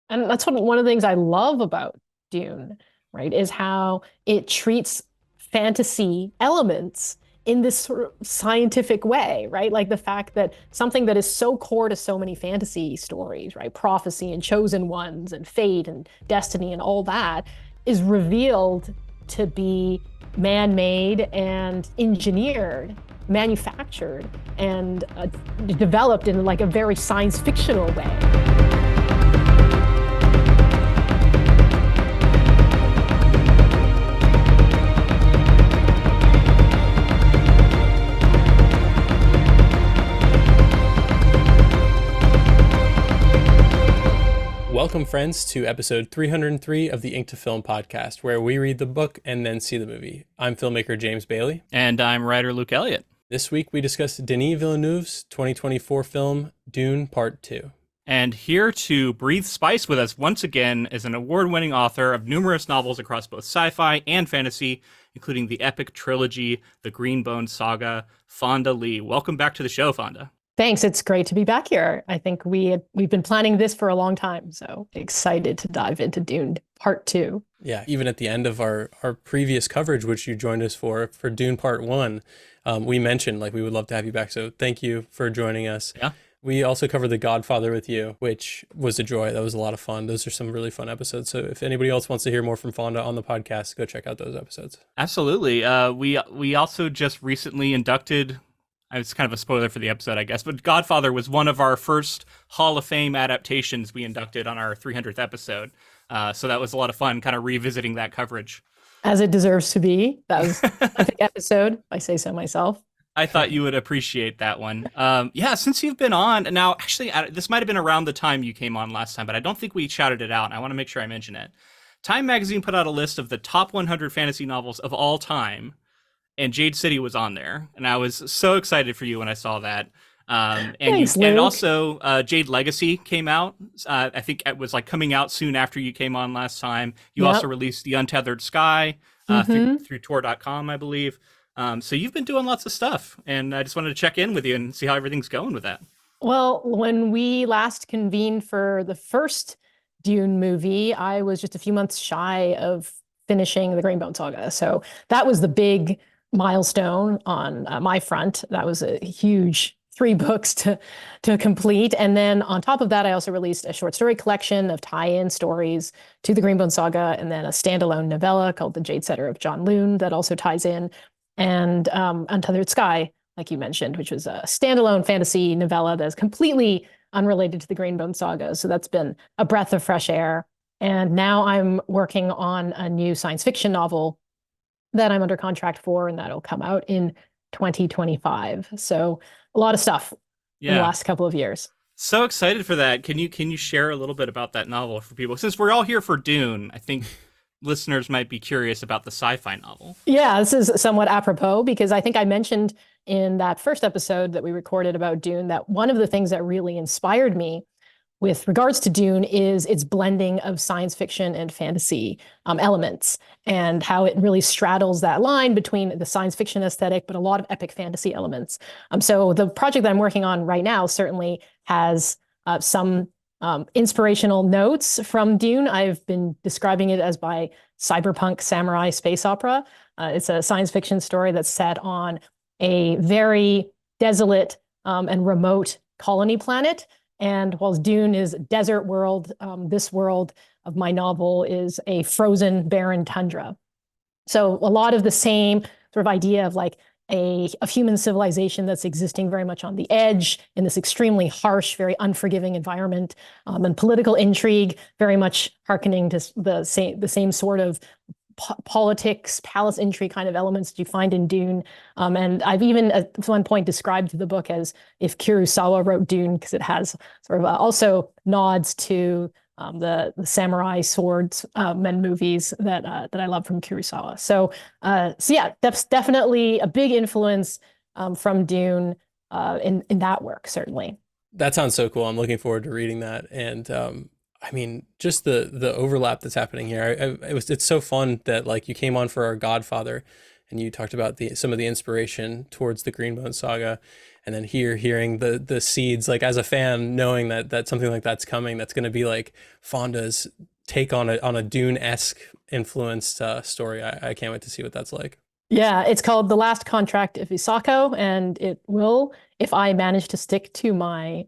And that's one of the things I love about Dune, right, is how it treats fantasy elements in this sort of scientific way, right? Like the fact that something that is so core to so many fantasy stories, right? Prophecy and chosen ones and fate and destiny and all that is revealed to be man-made and engineered, manufactured, and developed in like a very science fictional way. Welcome, friends, to episode 303 of the Ink to Film podcast, where we read the book and then see the movie. I'm filmmaker James Bailey. And I'm writer Luke Elliott. This week we discuss Denis Villeneuve's 2024 film, Dune Part 2. And here to breathe spice with us once again is an award-winning author of numerous novels across both sci-fi and fantasy, including the epic trilogy, The Greenbone Saga, Fonda Lee. Welcome back to the show, Fonda. Thanks. It's great to be back here. I think we've been planning this for a long time, so excited to dive into Dune Part 2. Yeah, even at the end of our previous coverage, which you joined us for Dune Part 1, we mentioned we would love to have you back. So thank you for joining us. Yeah. We also covered The Godfather with you, which was a joy. That was a lot of fun. Those are some really fun episodes. So if anybody else wants to hear more from Fonda on the podcast, go check out those episodes. Absolutely. We also just recently inducted. It's kind of a spoiler for the episode, I guess, but Godfather was one of our first Hall of Fame adaptations we inducted on our 300th episode. So that was a lot of fun, kind of revisiting that coverage. As it deserves to be. That was a big episode, if I say so myself. I thought you would appreciate that one. Yeah, since you've been on, now actually, this might have been around the time you came on last time, but I don't think we shouted it out, and I want to make sure I mention it. Time Magazine put out a list of the top 100 fantasy novels of all time, and Jade City was on there, and I was so excited for you when I saw that. Thanks, and Luke. also Jade Legacy came out. I think it was coming out soon after you came on last time. You also released The Untethered Sky through Tor.com, I believe. So you've been doing lots of stuff, and I just wanted to check in with you and see how everything's going with that. Well, when we last convened for the first Dune movie, I was just a few months shy of finishing the Greenbone Saga. So that was the big milestone on my front. That was a huge 3 books to complete. And then on top of that, I also released a short story collection of tie-in stories to the Greenbone Saga, and then a standalone novella called The Jade Setter of John Loon that also ties in, and Untethered Sky, like you mentioned, which was a standalone fantasy novella that is completely unrelated to the Greenbone Saga. So that's been a breath of fresh air. And now I'm working on a new science fiction novel that I'm under contract for, and that'll come out in 2025. So a lot of stuff in the last couple of years. So excited for that. Can you share a little bit about that novel for people? Since we're all here for Dune, I think listeners might be curious about the sci-fi novel. Yeah, this is somewhat apropos because I think I mentioned in that first episode that we recorded about Dune that one of the things that really inspired me with regards to Dune is its blending of science fiction and fantasy elements, and how it really straddles that line between the science fiction aesthetic, but a lot of epic fantasy elements. So the project that I'm working on right now certainly has some inspirational notes from Dune. I've been describing it as by cyberpunk samurai space opera. It's a science fiction story that's set on a very desolate and remote colony planet. And whilst Dune is a desert world, this world of my novel is a frozen, barren tundra. So a lot of the same sort of idea of of human civilization that's existing very much on the edge in this extremely harsh, very unforgiving environment, and political intrigue, very much hearkening to the same sort of politics, palace intrigue kind of elements that you find in Dune. And I've even at one point described the book as if Kurosawa wrote Dune, because it has sort of also nods to the samurai swords men movies that I love from Kurosawa. So yeah, that's definitely a big influence from Dune in that work, certainly. That sounds so cool. I'm looking forward to reading that. And I mean, just the overlap that's happening here. It's so fun that you came on for our Godfather, and you talked about some of the inspiration towards the Greenbone Saga, and then hearing the seeds, like as a fan, knowing that something like that's coming, that's going to be like Fonda's take on a Dune-esque influenced story. I can't wait to see what that's like. Yeah, it's called The Last Contract of Isako, and it will, if I manage to stick to my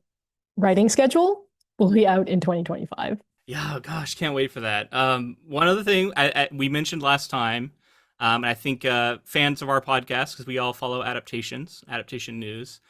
writing schedule, will be out in 2025. Yeah, oh gosh, can't wait for that. One other thing we mentioned last time, and I think fans of our podcast, because we all follow adaptation news,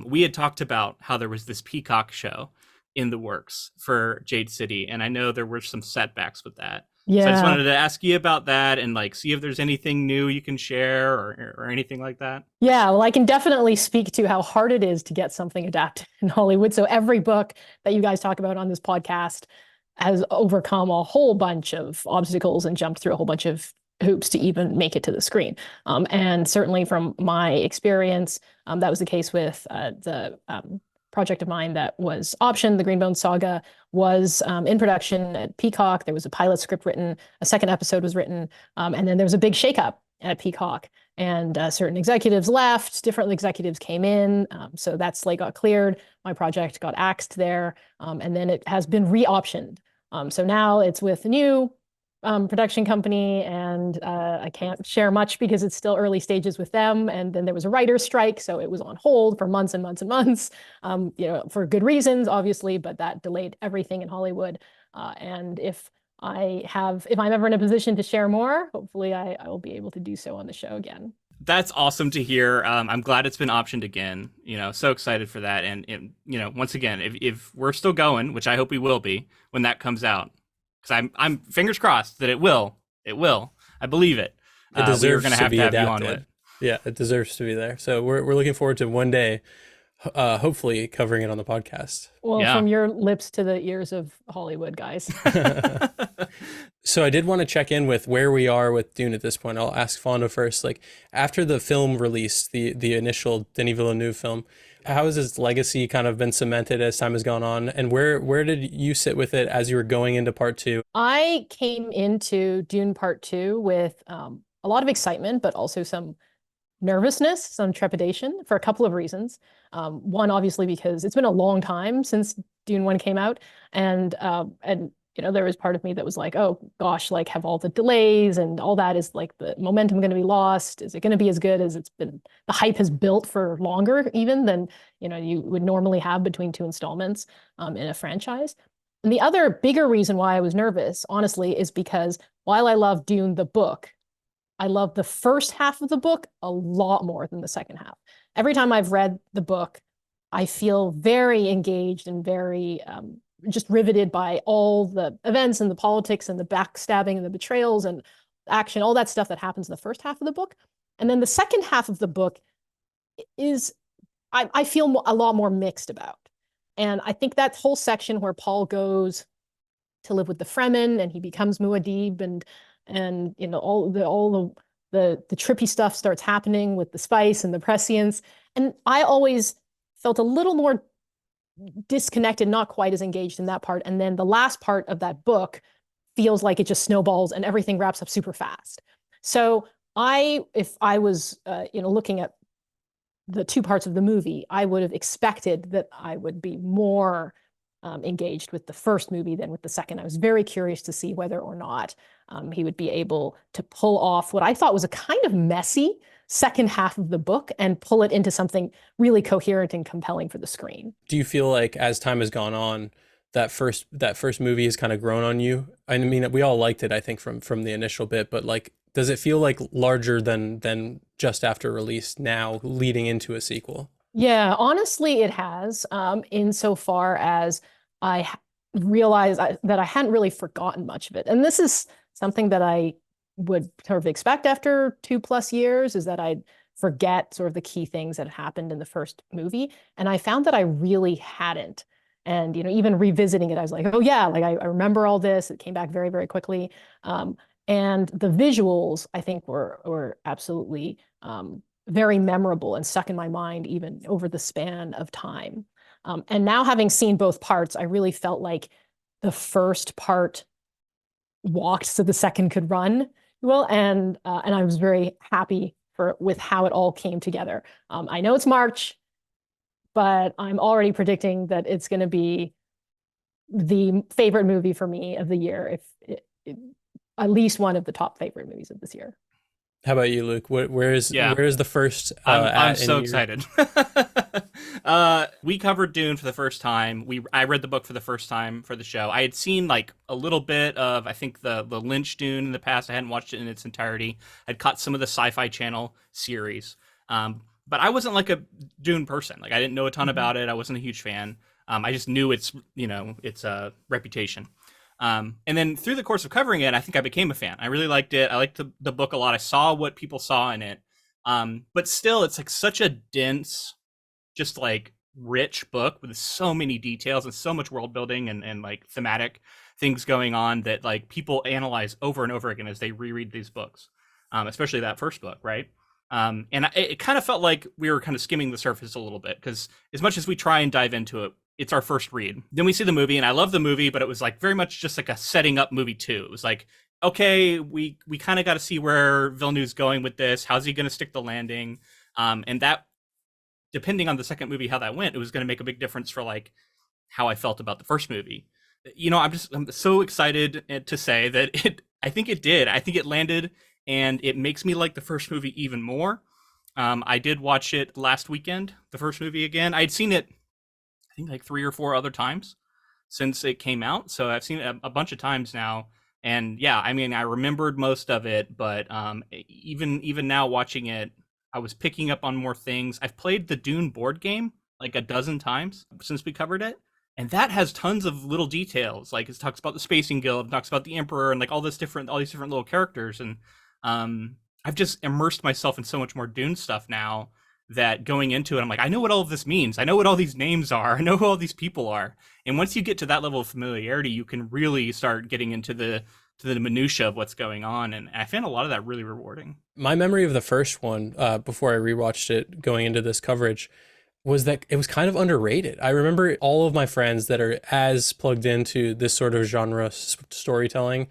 we had talked about how there was this Peacock show in the works for Jade City, and I know there were some setbacks with that. Yeah. So I just wanted to ask you about that and like see if there's anything new you can share or anything like that. Yeah, well, I can definitely speak to how hard it is to get something adapted in Hollywood. So every book that you guys talk about on this podcast has overcome a whole bunch of obstacles and jumped through a whole bunch of hoops to even make it to the screen. And certainly from my experience, that was the case with the project of mine that was optioned. The Greenbone Saga was in production at Peacock. There was a pilot script written, a second episode was written, and then there was a big shakeup at Peacock. And certain executives left, different executives came in. So that slate got cleared. My project got axed there. And then it has been re-optioned. So now it's with a new production company, and I can't share much because it's still early stages with them. And then there was a writer's strike, so it was on hold for months and months and months, for good reasons, obviously, but that delayed everything in Hollywood. And if I'm ever in a position to share more, hopefully I will be able to do so on the show again. That's awesome to hear. I'm glad it's been optioned again. So excited for that. And once again, if we're still going, which I hope we will be when that comes out, because I'm fingers crossed that it will. I believe it. It deserves we're gonna to be have you adapted. on it. Yeah, it deserves to be there. So we're looking forward to one day, hopefully covering it on the podcast. Well, Yeah. from your lips to the ears of Hollywood, guys. So I did want to check in with where we are with Dune at this point. I'll ask Fonda first. Like after the film release, the initial Denis Villeneuve film, how has its legacy kind of been cemented as time has gone on? And where did you sit with it as you were going into part 2? I came into Dune Part 2 with a lot of excitement, but also some nervousness, some trepidation for a couple of reasons. One, obviously, because it's been a long time since Dune 1 came out. And there was part of me that was like, oh gosh, like have all the delays and all that, is like the momentum going to be lost? Is it going to be as good as it's been? The hype has built for longer even than, you would normally have between 2 installments in a franchise. And the other bigger reason why I was nervous, honestly, is because while I love Dune, the book, I love the first half of the book a lot more than the second half. Every time I've read the book, I feel very engaged and very just riveted by all the events and the politics and the backstabbing and the betrayals and action, all that stuff that happens in the first half of the book. And then the second half of the book is, I feel a lot more mixed about. And I think that whole section where Paul goes to live with the Fremen and he becomes Muad'Dib, and all the trippy stuff starts happening with the spice and the prescience. And I always felt a little more disconnected, not quite as engaged in that part. And then the last part of that book feels like it just snowballs and everything wraps up super fast. So if I was, looking at the 2 parts of the movie, I would have expected that I would be more engaged with the first movie than with the second. I was very curious to see whether or not he would be able to pull off what I thought was a kind of messy second half of the book and pull it into something really coherent and compelling for the screen. Do you feel like as time has gone on, that first movie has kind of grown on you? I mean, we all liked it, I think, from the initial bit, but like, does it feel like larger than just after release now, leading into a sequel? Yeah, honestly, it has, insofar as I realized that I hadn't really forgotten much of it. And this is something that I would sort of expect after 2+ years, is that I'd forget sort of the key things that happened in the first movie. And I found that I really hadn't. And, even revisiting it, I was like, oh yeah, like I remember all this. It came back very, very quickly. And the visuals, I think, were absolutely very memorable and stuck in my mind even over the span of time. And now, having seen both parts, I really felt like the first part walked so the second could run. Well, and I was very happy with how it all came together. I know it's March. but I'm already predicting that it's going to be the favorite movie for me of the year, if at least one of the top favorite movies of this year. How about you, Luke? Where is Yeah. the first I'm at in so your- excited. We covered Dune for the first time. I read the book for the first time for the show. I had seen like a little bit of, I think, the Lynch Dune in the past. I hadn't watched it in its entirety. I'd caught some of the Sci-Fi Channel series, but I wasn't like a Dune person. Like I didn't know a ton about it. I wasn't a huge fan. I just knew its reputation. And then through the course of covering it, I think I became a fan. I really liked it. I liked the book a lot. I saw what people saw in it. But still, it's like such a dense, just like rich book with so many details and so much world building and like thematic things going on that like people analyze over and over again as they reread these books, especially that first book, right? It kind of felt like we were kind of skimming the surface a little bit because as much as we try and dive into it, it's our first read. Then we see the movie, and I love the movie, but it was like very much just like a setting up movie too. It was like, okay, we kind of got to see where Villeneuve's going with this. How's he going to stick the landing? And that, depending on the second movie, how that went, it was going to make a big difference for like how I felt about the first movie. I'm so excited to say that I think it did. I think it landed, and it makes me like the first movie even more. I did watch it last weekend, the first movie again. I'd seen it, I think, like 3 or 4 other times since it came out. So I've seen it a bunch of times now. And yeah, I mean, I remembered most of it, but even now watching it, I was picking up on more things. I've played the Dune board game like a dozen times since we covered it. And that has tons of little details. Like it talks about the Spacing Guild, it talks about the Emperor, and like all these different little characters. And I've just immersed myself in so much more Dune stuff now that going into it, I'm like, I know what all of this means. I know what all these names are. I know who all these people are. And once you get to that level of familiarity, you can really start getting into the minutia of what's going on. And I found a lot of that really rewarding. My memory of the first one, before I rewatched it going into this coverage, was that it was kind of underrated. I remember all of my friends that are as plugged into this sort of genre storytelling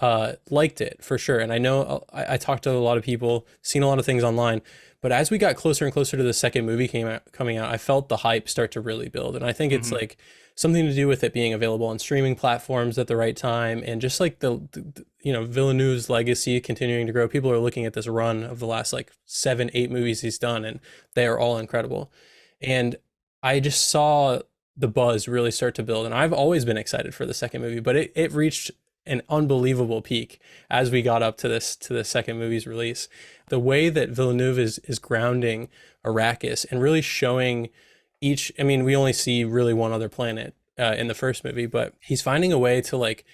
liked it for sure. And I know I talked to a lot of people, seen a lot of things online, but as we got closer and closer to the second movie coming out, I felt the hype start to really build. And I think it's like something to do with it being available on streaming platforms at the right time, and just like the Villeneuve's legacy continuing to grow. People are looking at this run of the last like 7-8 movies he's done, and they are all incredible. And I just saw the buzz really start to build, and I've always been excited for the second movie, but it reached an unbelievable peak as we got up to the second movie's release. The way that Villeneuve is grounding Arrakis and really showing each, I mean, we only see really one other planet in the first movie, but he's finding a way to like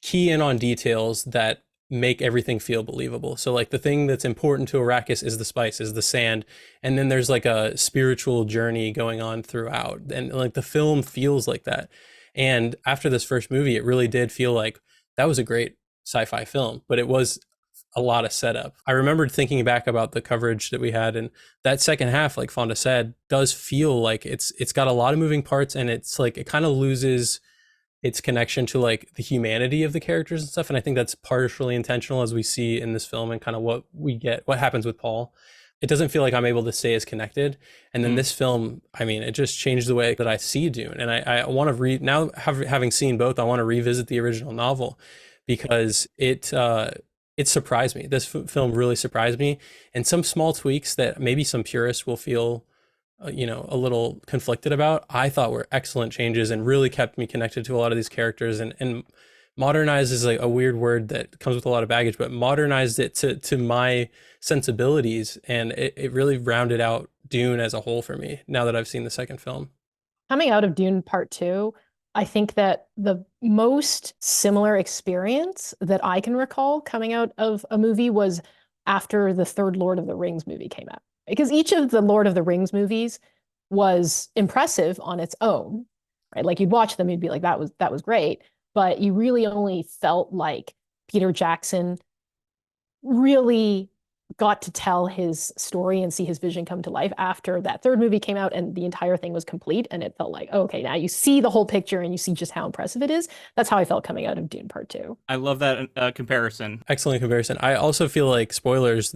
key in on details that make everything feel believable. So like the thing that's important to Arrakis is the spice, is the sand, and then there's like a spiritual journey going on throughout, and like the film feels like that. And after this first movie, it really did feel like that was a great sci-fi film, but it was a lot of setup. I remembered thinking back about the coverage that we had, and that second half, like Fonda said, does feel like it's got a lot of moving parts, and it's like it kind of loses its connection to like the humanity of the characters and stuff. And I think that's partially intentional, as we see in this film and kind of what happens with Paul. It doesn't feel like I'm able to stay as connected. And then this film, I mean, it just changed the way that I see Dune. And I want to read now, having seen both, I want to revisit the original novel because it surprised me. This film really surprised me. And some small tweaks that maybe some purists will feel, a little conflicted about, I thought were excellent changes and really kept me connected to a lot of these characters, and modernized is like a weird word that comes with a lot of baggage, but modernized it to my sensibilities, and it really rounded out Dune as a whole for me now that I've seen the second film. Coming out of Dune Part 2, I think that the most similar experience that I can recall coming out of a movie was after the third Lord of the Rings movie came out. Because each of the Lord of the Rings movies was impressive on its own, right? Like you'd watch them, you'd be like, that was great. But you really only felt like Peter Jackson really got to tell his story and see his vision come to life after that third movie came out and the entire thing was complete. And it felt like, oh, okay, now you see the whole picture and you see just how impressive it is. That's how I felt coming out of Dune Part 2. I love that comparison. Excellent comparison. I also feel like, spoilers,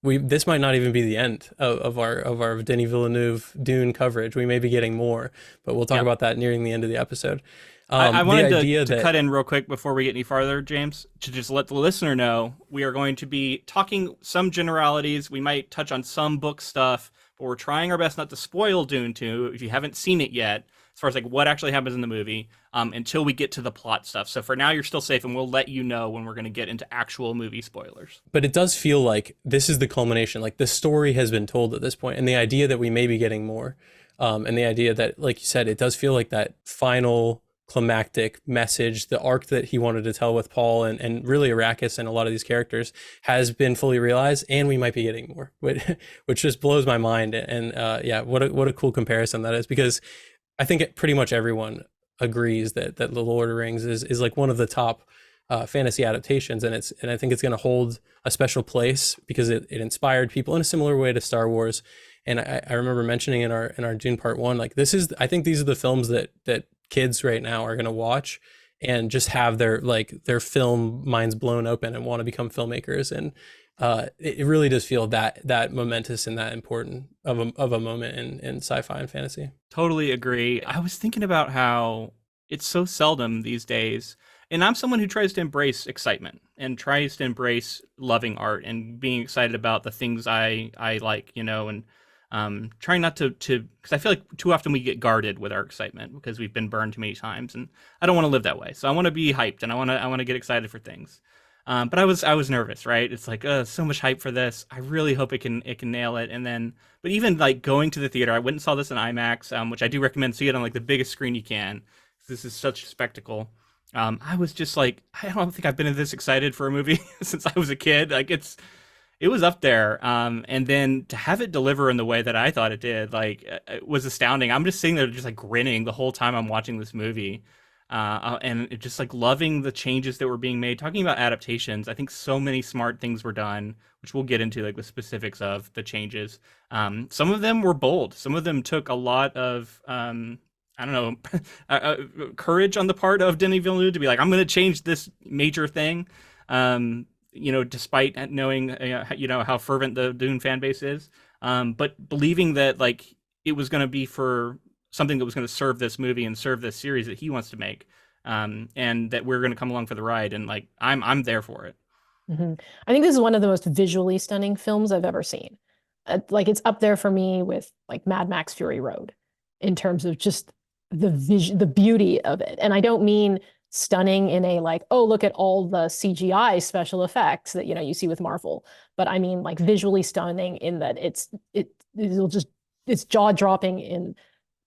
this might not even be the end of our Denis Villeneuve Dune coverage. We may be getting more, but we'll talk Yep. about that nearing the end of the episode. I The wanted idea to that cut in real quick before we get any farther, James, to just let the listener know we are going to be talking some generalities. We might touch on some book stuff, but we're trying our best not to spoil Dune 2 if you haven't seen it yet, as far as like what actually happens in the movie, until we get to the plot stuff. So for now, you're still safe, and we'll let you know when we're going to get into actual movie spoilers. but it does feel like this is the culmination. Like the story has been told at this point, and the idea that we may be getting more, and the idea that, like you said, it does feel like that final climactic message, the arc that he wanted to tell with Paul and really Arrakis and a lot of these characters has been fully realized, and we might be getting more, which just blows my mind. And yeah, what a cool comparison that is, because I think pretty much everyone agrees that The Lord of the Rings is like one of the top fantasy adaptations, and I think it's going to hold a special place because it inspired people in a similar way to Star Wars. And I remember mentioning in our Dune Part 1, like I think these are the films that kids right now are going to watch and just have their film minds blown open and want to become filmmakers. And it really does feel that momentous and that important of a moment in sci-fi and fantasy. Totally agree. I was thinking about how it's so seldom these days. And I'm someone who tries to embrace excitement and tries to embrace loving art and being excited about the things I like, and trying not to because I feel like too often we get guarded with our excitement because we've been burned too many times, and I don't want to live that way. So I want to be hyped and I want to get excited for things. But I was nervous, right? It's like, so much hype for this. I really hope it can nail it. And then, but even like going to the theater, I went and saw this in IMAX, which I do recommend. See it on like the biggest screen you can. This is such a spectacle. I was just like, I don't think I've been this excited for a movie since I was a kid. Like it was up there. And then to have it deliver in the way that I thought it did, like it was astounding. I'm just sitting there just like grinning the whole time I'm watching this movie. And just like loving the changes that were being made. Talking about adaptations, I think so many smart things were done, which we'll get into like the specifics of the changes. Some of them were bold. Some of them took a lot of, I don't know, courage on the part of Denis Villeneuve to be like, I'm going to change this major thing. Despite knowing, how fervent the Dune fan base is, but believing that like it was going to be for something that was going to serve this movie and serve this series that he wants to make, and that we're going to come along for the ride. And like, I'm there for it. Mhm. I think this is one of the most visually stunning films I've ever seen. Like it's up there for me with like Mad Max Fury Road in terms of just the beauty of it. And I don't mean stunning in a like, oh, look at all the CGI special effects that you see with Marvel, but I mean like visually stunning in that it's jaw-dropping in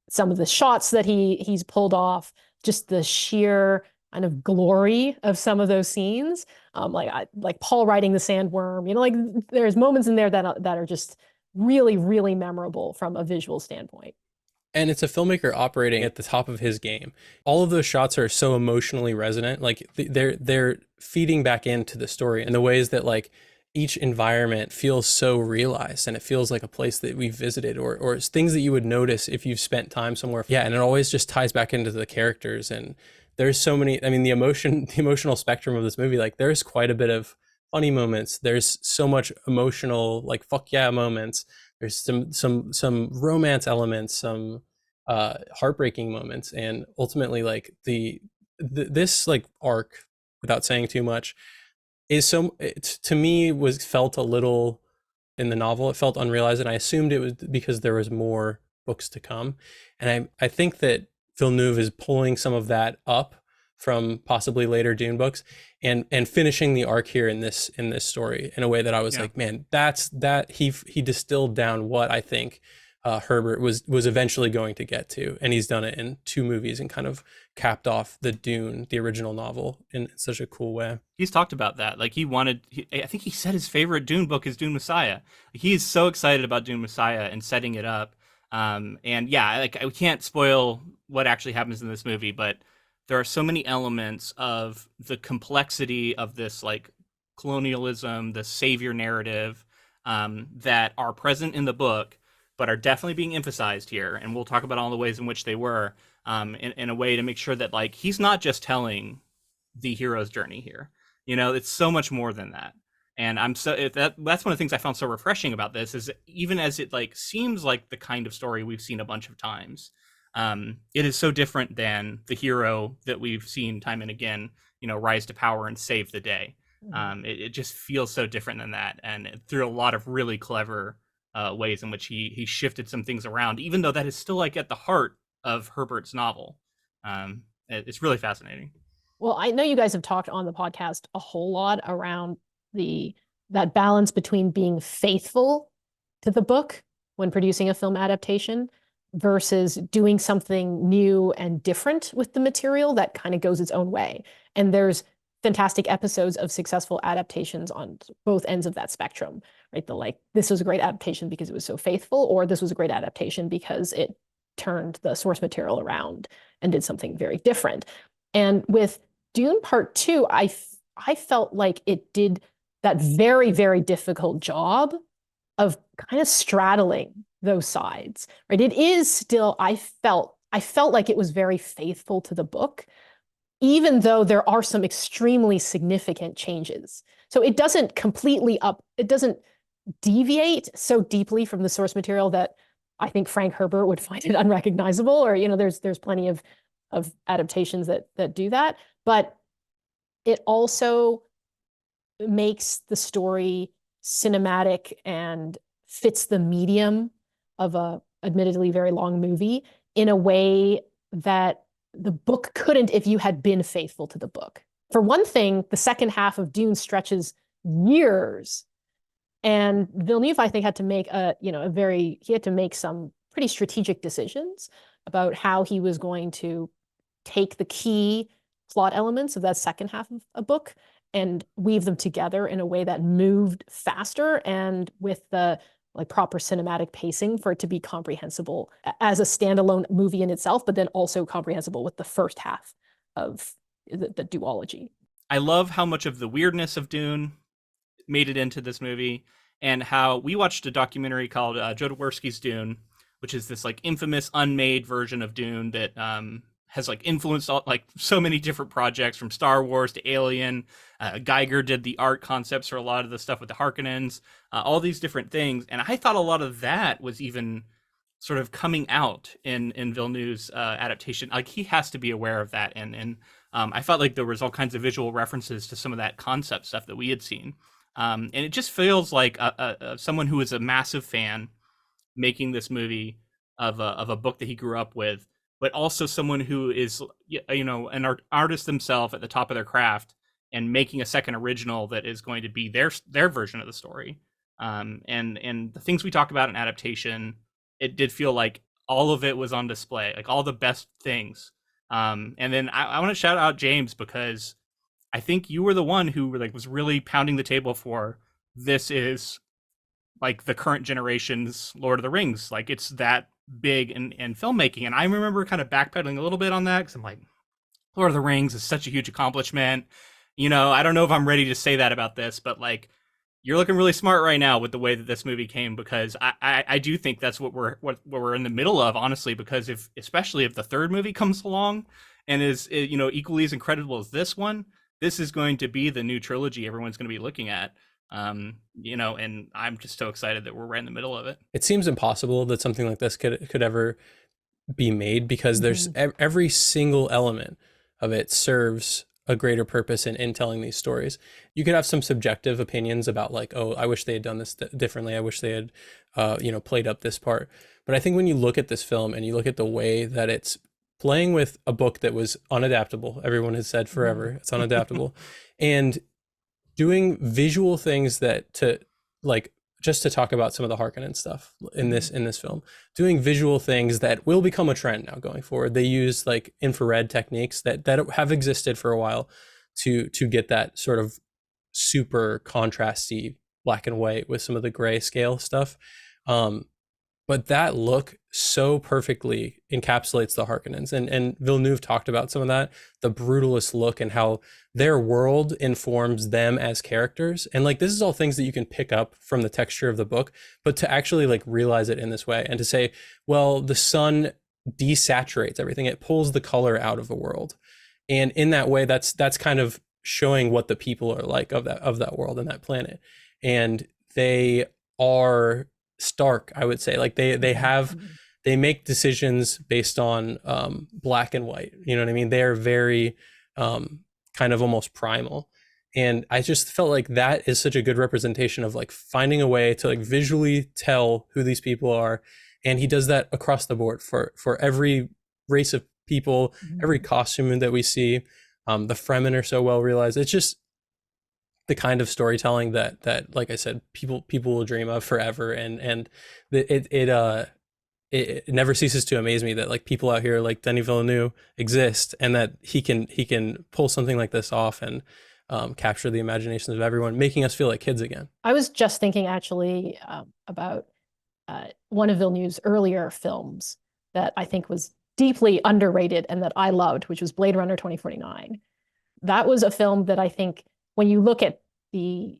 some of the shots that he's pulled off, just the sheer kind of glory of some of those scenes. Like Paul riding the sandworm, like there's moments in there that are just really, really memorable from a visual standpoint. And it's a filmmaker operating at the top of his game. All of those shots are so emotionally resonant. Like they're feeding back into the story in the ways that like each environment feels so realized, and it feels like a place that we've visited or things that you would notice if you've spent time somewhere. Yeah, and it always just ties back into the characters. And there's so many, I mean, the emotional spectrum of this movie, like there's quite a bit of funny moments. There's so much emotional, like fuck yeah moments. There's some romance elements, some heartbreaking moments, and ultimately like this like arc, without saying too much, is to me felt a little in the novel. It felt unrealized, and I assumed it was because there was more books to come. And I think that Villeneuve is pulling some of that up from possibly later Dune books and finishing the arc here in this story in a way that I was like, man, that he distilled down what I think Herbert was eventually going to get to, and he's done it in 2 movies and kind of capped off the original novel in such a cool way. He's talked about that. Like I think he said his favorite Dune book is Dune Messiah. He's so excited about Dune Messiah and setting it up. And yeah, like we can't spoil what actually happens in this movie, but there are so many elements of the complexity of this like colonialism, the savior narrative, that are present in the book, but are definitely being emphasized here. And we'll talk about all the ways in which they were, in a way to make sure that like he's not just telling the hero's journey here. It's so much more than that. And that's one of the things I found so refreshing about this is even as it like seems like the kind of story we've seen a bunch of times, it is so different than the hero that we've seen time and again, rise to power and save the day. It just feels so different than that, and through a lot of really clever ways in which he shifted some things around, even though that is still like at the heart of Herbert's novel. It's really fascinating. Well, I know you guys have talked on the podcast a whole lot around that balance between being faithful to the book when producing a film adaptation versus doing something new and different with the material that kind of goes its own way. And there's fantastic episodes of successful adaptations on both ends of that spectrum, right? This was a great adaptation because it was so faithful, or this was a great adaptation because it turned the source material around and did something very different. And with Dune Part 2, I felt like it did that very, very difficult job of kind of straddling those sides, right? It is still, I felt like it was very faithful to the book, even though there are some extremely significant changes. So it doesn't deviate so deeply from the source material that I think Frank Herbert would find it unrecognizable, or, there's plenty of adaptations that do that, but it also makes the story cinematic and fits the medium of a admittedly very long movie in a way that the book couldn't if you had been faithful to the book. For one thing, the second half of Dune stretches years, and Villeneuve, I think, had to make some pretty strategic decisions about how he was going to take the key plot elements of that second half of a book and weave them together in a way that moved faster and with the proper cinematic pacing for it to be comprehensible as a standalone movie in itself, but then also comprehensible with the first half of the duology. I love how much of the weirdness of Dune made it into this movie, and how we watched a documentary called Jodorowsky's Dune, which is this infamous unmade version of Dune that has influenced so many different projects from Star Wars to Alien. Geiger did the art concepts for a lot of the stuff with the Harkonnens, all these different things. And I thought a lot of that was even sort of coming out in Villeneuve's adaptation. He has to be aware of that. And I felt like there was all kinds of visual references to some of that concept stuff that we had seen. And it just feels like someone who is a massive fan making this movie of a book that he grew up with, but also someone who is, an artist themselves at the top of their craft and making a second original that is going to be their version of the story. And the things we talk about in adaptation, it did feel like all of it was on display, all the best things. And then I want to shout out James, because I think you were the one who was really pounding the table for this is the current generation's Lord of the Rings. It's that big in filmmaking. And I remember kind of backpedaling a little bit on that, because I'm like, Lord of the Rings is such a huge accomplishment. I don't know if I'm ready to say that about this, but you're looking really smart right now with the way that this movie came, because I do think that's what we're in the middle of, honestly, because especially if the third movie comes along and is equally as incredible as this one, this is going to be the new trilogy everyone's going to be looking at. And I'm just so excited that we're right in the middle of it. It seems impossible that something like this could ever be made, because there's every single element of it serves a greater purpose in telling these stories. You could have some subjective opinions about oh, I wish they had done this differently. I wish they had, played up this part. But I think when you look at this film and you look at the way that it's playing with a book that was unadaptable, everyone has said forever, it's unadaptable, and doing visual things just to talk about some of the Harkonnen stuff in this film, doing visual things that will become a trend now going forward. They use infrared techniques that have existed for a while to get that sort of super contrasty black and white with some of the grayscale stuff. But that look so perfectly encapsulates the Harkonnens. And Villeneuve talked about some of that, the brutalist look and how their world informs them as characters. And this is all things that you can pick up from the texture of the book, but to actually realize it in this way and to say, well, the sun desaturates everything. It pulls the color out of the world. And in that way, that's kind of showing what the people are like of that world and that planet. And they are stark, I would say. Like they make decisions based on black and white. You know what I mean? They are very kind of almost primal. And I just felt like that is such a good representation of like finding a way to like visually tell who these people are. And he does that across the board for every race of people, every costume that we see. The Fremen are so well realized. It's just the kind of storytelling that like I said, people will dream of forever. And it never ceases to amaze me that like people out here like Denis Villeneuve exist, and that he can pull something like this off and capture the imaginations of everyone, making us feel like kids again. I was just thinking actually about one of Villeneuve's earlier films that I think was deeply underrated and that I loved, which was Blade Runner 2049. That was a film that I think when you look at the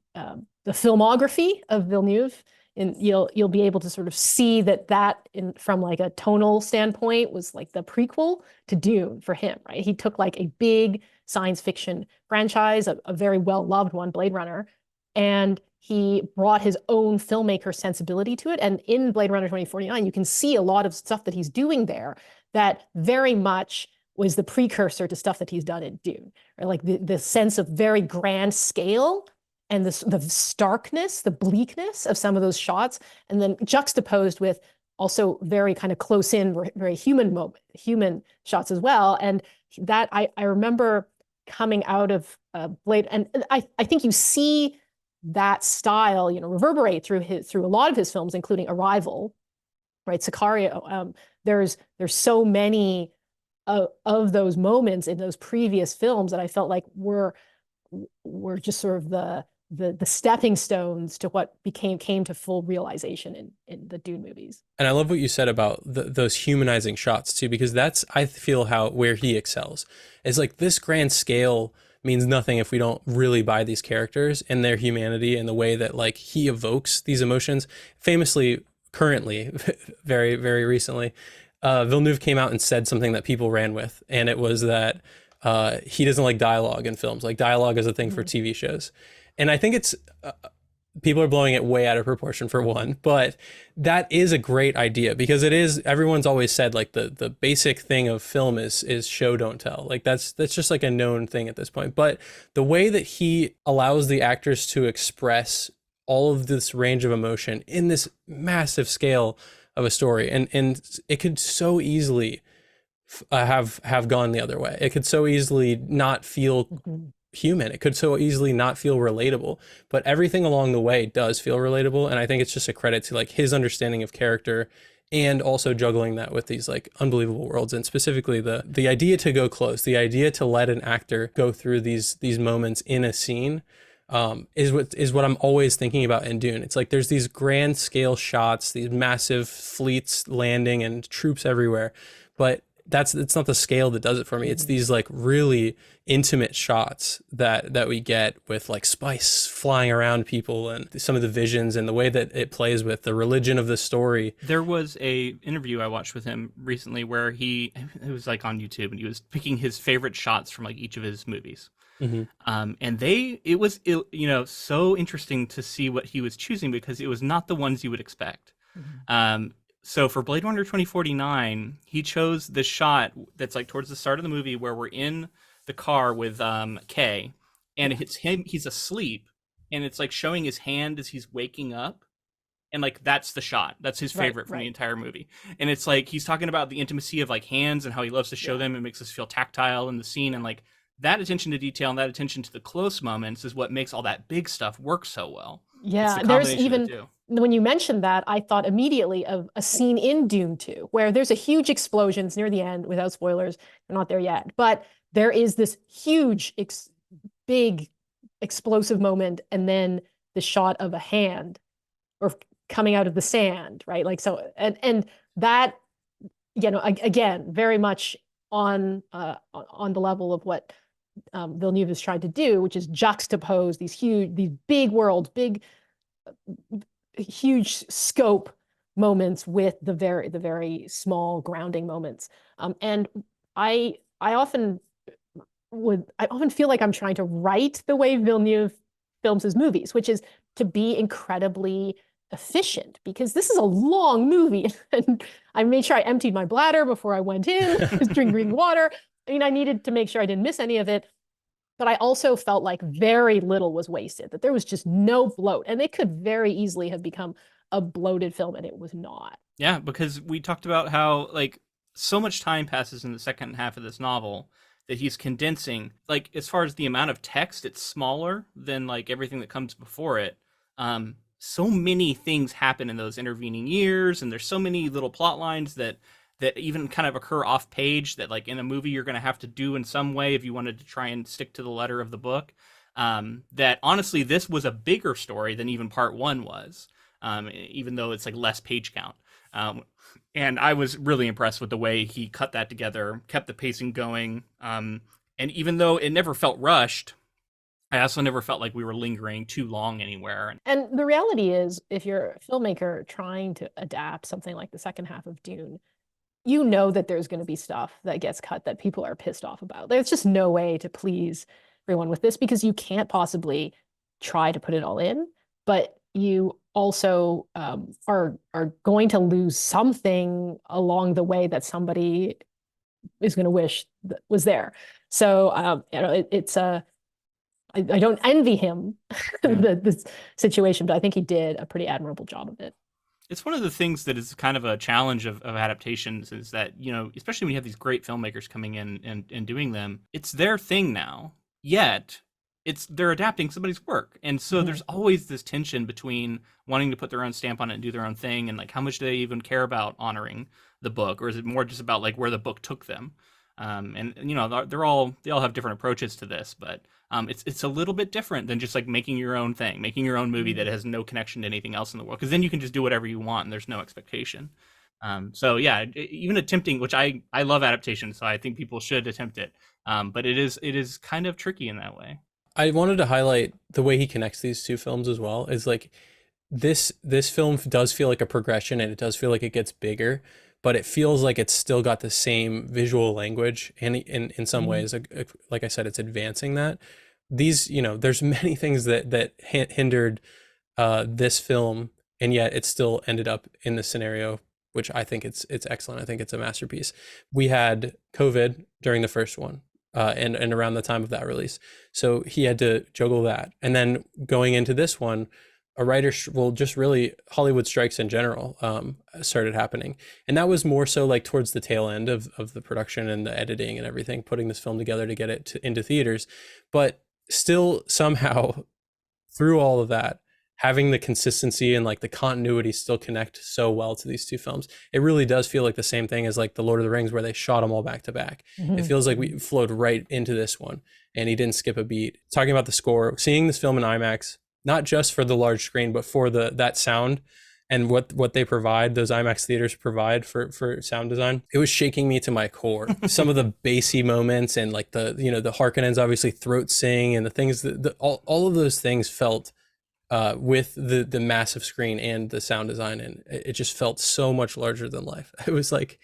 filmography of Villeneuve, and you'll be able to sort of see that from like a tonal standpoint was like the prequel to Dune for him, right? He took like a big science fiction franchise, a very well-loved one, Blade Runner, and he brought his own filmmaker sensibility to it. And in Blade Runner 2049, you can see a lot of stuff that he's doing there that very much was the precursor to stuff that he's done in Dune, right? Like the sense of very grand scale and the starkness, the bleakness of some of those shots, and then juxtaposed with also very kind of close in, very human shots as well. And that I remember coming out of Blade, and I think you see that style, reverberate through a lot of his films, including Arrival, right? Sicario. There's so many of those moments in those previous films that I felt like were just sort of the stepping stones to what came to full realization in the Dune movies. And I love what you said about those humanizing shots too, because that's, I feel, where he excels. It's like this grand scale means nothing if we don't really buy these characters and their humanity and the way that like he evokes these emotions. Famously, currently, very, very recently, Villeneuve came out and said something that people ran with, and it was that he doesn't like dialogue in films. Like dialogue is a thing for TV shows. And I think it's people are blowing it way out of proportion for one, but that is a great idea because it is, everyone's always said like the basic thing of film is show don't tell. Like that's just like a known thing at this point. But the way that he allows the actors to express all of this range of emotion in this massive scale of a story, and it could so easily have gone the other way. It could so easily not feel human. It could so easily not feel relatable, but everything along the way does feel relatable. And I think it's just a credit to like his understanding of character and also juggling that with these like unbelievable worlds. And specifically the idea to go close, the idea to let an actor go through these moments in a scene is what I'm always thinking about in Dune. It's like there's these grand scale shots, these massive fleets landing and troops everywhere, but it's not the scale that does it for me. It's these like really intimate shots that we get with like spice flying around people and some of the visions and the way that it plays with the religion of the story. There was a interview I watched with him recently where it was like on YouTube, and he was picking his favorite shots from like each of his movies. And it was so interesting to see what he was choosing because it was not the ones you would expect. So for Blade Runner 2049, he chose this shot that's like towards the start of the movie where we're in the car with Kay, and it's him, he's asleep, and it's like showing his hand as he's waking up. And like that's the shot. That's his favorite from the entire movie. And it's like he's talking about the intimacy of like hands and how he loves to show them. It makes us feel tactile in the scene, and like that attention to detail and that attention to the close moments is what makes all that big stuff work so well. Yeah, there's even, when you mentioned that, I thought immediately of a scene in Dune 2 where there's a huge explosion. It's near the end, without spoilers, we're not there yet, but there is this huge, big explosive moment, and then the shot of a hand or coming out of the sand, right? Like so, and that, again, very much on the level of what Villeneuve has tried to do, which is juxtapose these big worlds, huge scope moments with the very small grounding moments. And I often I often feel like I'm trying to write the way Villeneuve films his movies, which is to be incredibly efficient, because this is a long movie. And I made sure I emptied my bladder before I went in. I was drinking water. I mean, I needed to make sure I didn't miss any of it. But I also felt like very little was wasted, that there was just no bloat. And it could very easily have become a bloated film, and it was not. Yeah, because we talked about how like so much time passes in the second half of this novel that he's condensing. Like as far as the amount of text, it's smaller than like everything that comes before it. So many things happen in those intervening years, and there's so many little plot lines that even kind of occur off page that like in a movie you're going to have to do in some way if you wanted to try and stick to the letter of the book. That honestly, this was a bigger story than even part one was, even though it's like less page count. And I was really impressed with the way he cut that together, kept the pacing going. And even though it never felt rushed, I also never felt like we were lingering too long anywhere. And the reality is, if you're a filmmaker trying to adapt something like the second half of Dune, you know that there's going to be stuff that gets cut that people are pissed off about. There's just no way to please everyone with this, because you can't possibly try to put it all in, but you also are going to lose something along the way that somebody is going to wish that was there. So it's a I don't envy him this situation, but I think he did a pretty admirable job of it. It's one of the things that is kind of a challenge of adaptations, is that, especially when you have these great filmmakers coming in and doing them, it's their thing now, yet they're adapting somebody's work. And so there's always this tension between wanting to put their own stamp on it and do their own thing, and like how much do they even care about honoring the book, or is it more just about like where the book took them? And they all have different approaches to this, but it's a little bit different than just like making your own thing, making your own movie that has no connection to anything else in the world, because then you can just do whatever you want and there's no expectation. So yeah, even attempting, which I love adaptations, so I think people should attempt it, but it is kind of tricky in that way. I wanted to highlight the way he connects these two films as well. Is like this film does feel like a progression, and it does feel like it gets bigger, but it feels like it's still got the same visual language, and in some ways, like I said, it's advancing that. These, there's many things that hindered this film, and yet it still ended up in this scenario, which I think it's excellent. I think it's a masterpiece. We had COVID during the first one, and around the time of that release, so he had to juggle that, and then going into this one, a writer, just really Hollywood strikes in general started happening. And that was more so like towards the tail end of the production and the editing and everything, putting this film together to get it into theaters. But still somehow through all of that, having the consistency and like the continuity still connect so well to these two films. It really does feel like the same thing as like the Lord of the Rings, where they shot them all back to back. It feels like we flowed right into this one, and he didn't skip a beat. Talking about the score, seeing this film in IMAX, not just for the large screen, but for that sound and what they provide, those IMAX theaters provide for sound design, it was shaking me to my core. Some of the bassy moments and like the Harkonnens obviously throat sing, and the things that all of those things felt with the massive screen and the sound design, and it just felt so much larger than life. It was like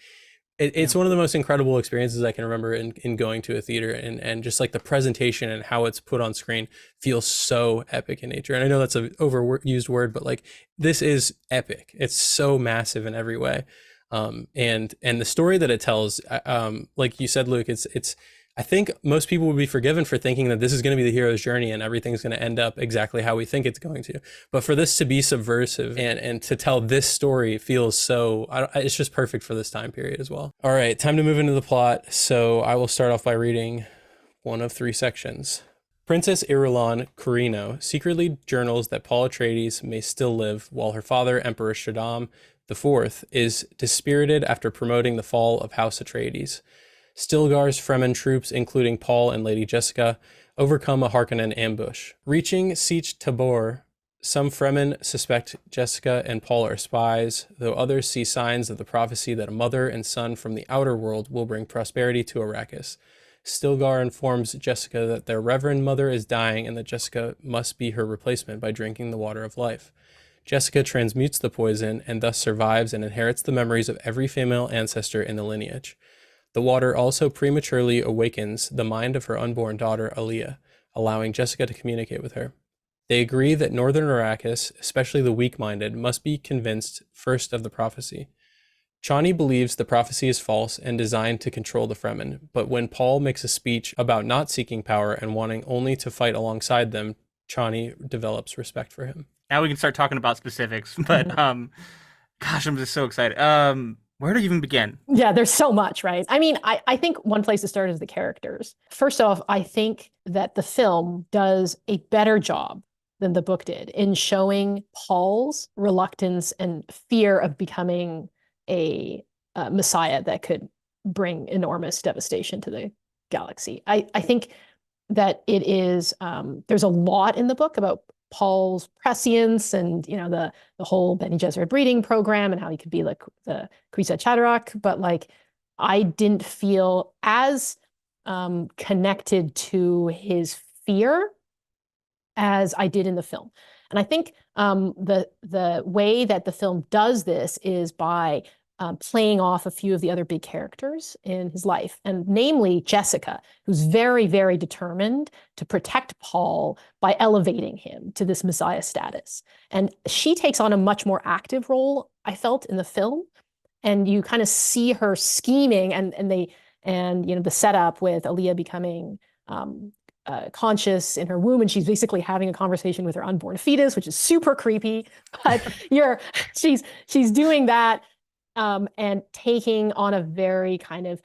it's one of the most incredible experiences I can remember in going to a theater, and just like the presentation and how it's put on screen feels so epic in nature. And I know that's an overused word, but like this is epic. It's so massive in every way. And the story that it tells, like you said, Luke, it's I think most people would be forgiven for thinking that this is going to be the hero's journey and everything's going to end up exactly how we think it's going to. But for this to be subversive and to tell this story feels so, it's just perfect for this time period as well. All right, time to move into the plot. So I will start off by reading one of three sections. Princess Irulan Corrino secretly journals that Paul Atreides may still live, while her father, Emperor Shaddam IV, is dispirited after promoting the fall of House Atreides. Stilgar's Fremen troops, including Paul and Lady Jessica, overcome a Harkonnen ambush. Reaching Sietch Tabor, some Fremen suspect Jessica and Paul are spies, though others see signs of the prophecy that a mother and son from the outer world will bring prosperity to Arrakis. Stilgar informs Jessica that their reverend mother is dying and that Jessica must be her replacement by drinking the water of life. Jessica transmutes the poison and thus survives and inherits the memories of every female ancestor in the lineage. The water also prematurely awakens the mind of her unborn daughter, Aaliyah, allowing Jessica to communicate with her. They agree that Northern Arrakis, especially the weak-minded, must be convinced first of the prophecy. Chani believes the prophecy is false and designed to control the Fremen, but when Paul makes a speech about not seeking power and wanting only to fight alongside them, Chani develops respect for him. Now we can start talking about specifics, but gosh, I'm just so excited. Where do you even begin? Yeah, there's so much, right? I mean, I think one place to start is the characters. First off, I think that the film does a better job than the book did in showing Paul's reluctance and fear of becoming a messiah that could bring enormous devastation to the galaxy. I think that it is there's a lot in the book about Paul's prescience and the whole Bene Gesserit breeding program and how he could be like the Kwisatz Haderach, but like I didn't feel as connected to his fear as I did in the film. And I think the way that the film does this is by playing off a few of the other big characters in his life, and namely Jessica, who's very, very determined to protect Paul by elevating him to this Messiah status. And she takes on a much more active role, I felt, in the film. And you kind of see her scheming and the setup with Aaliyah becoming conscious in her womb, and she's basically having a conversation with her unborn fetus, which is super creepy. But she's doing that and taking on a very kind of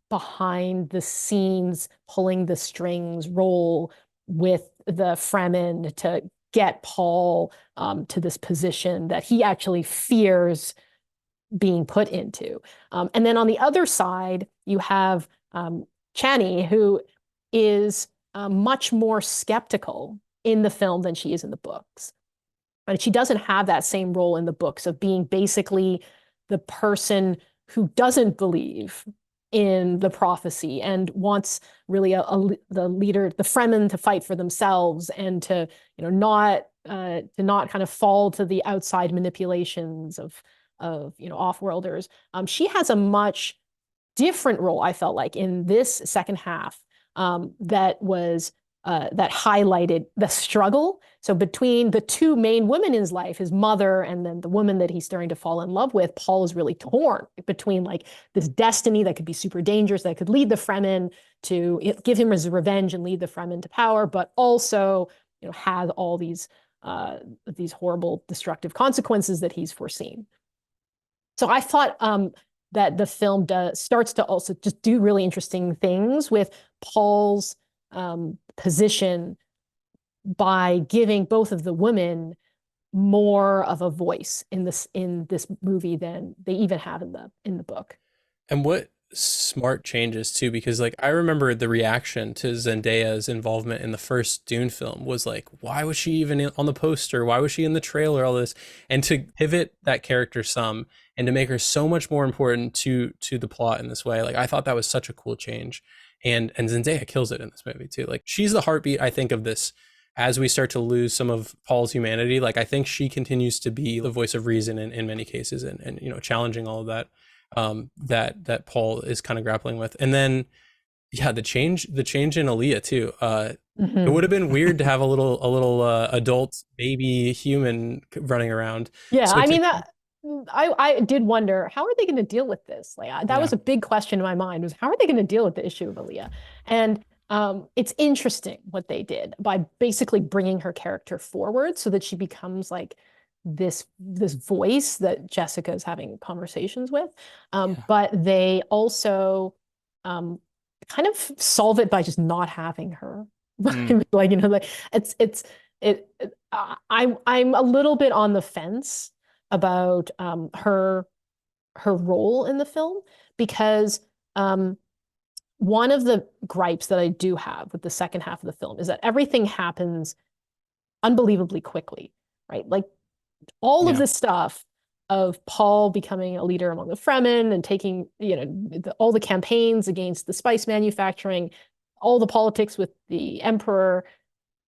behind the scenes, pulling the strings role with the Fremen to get Paul to this position that he actually fears being put into. And then on the other side, you have Chani, who is much more skeptical in the film than she is in the books. And she doesn't have that same role in the books of being basically the person who doesn't believe in the prophecy and wants really the leader, the Fremen, to fight for themselves and to not kind of fall to the outside manipulations of off-worlders. She has a much different role, I felt like, in this second half that highlighted the struggle. So between the two main women in his life, his mother and then the woman that he's starting to fall in love with, Paul is really torn between like this destiny that could be super dangerous, that could lead the Fremen to give him his revenge and lead the Fremen to power, but also has all these horrible destructive consequences that he's foreseen. So I thought that the film starts to also just do really interesting things with Paul's position by giving both of the women more of a voice in this movie than they even have in the book. And what smart changes too, because like I remember the reaction to Zendaya's involvement in the first Dune film was like, why was she even on the poster? Why was she in the trailer? All this, and to pivot that character some and to make her so much more important to the plot in this way, like I thought that was such a cool change. And Zendaya kills it in this movie too. Like she's the heartbeat, I think, of this. As we start to lose some of Paul's humanity, like I think she continues to be the voice of reason in many cases, and challenging all of that that Paul is kind of grappling with. And then the change in Aaliyah too. It would have been weird to have a little adult baby human running around. Yeah, so I mean that. I did wonder, how are they going to deal with this? Like that was a big question in my mind, was how are they going to deal with the issue of Aaliyah? And it's interesting what they did by basically bringing her character forward so that she becomes like this voice that Jessica is having conversations with. But they also kind of solve it by just not having her. Like I'm a little bit on the fence about her role in the film, because one of the gripes that I do have with the second half of the film is that everything happens unbelievably quickly, right? Like all of this stuff of Paul becoming a leader among the Fremen and taking, all the campaigns against the spice manufacturing, all the politics with the Emperor,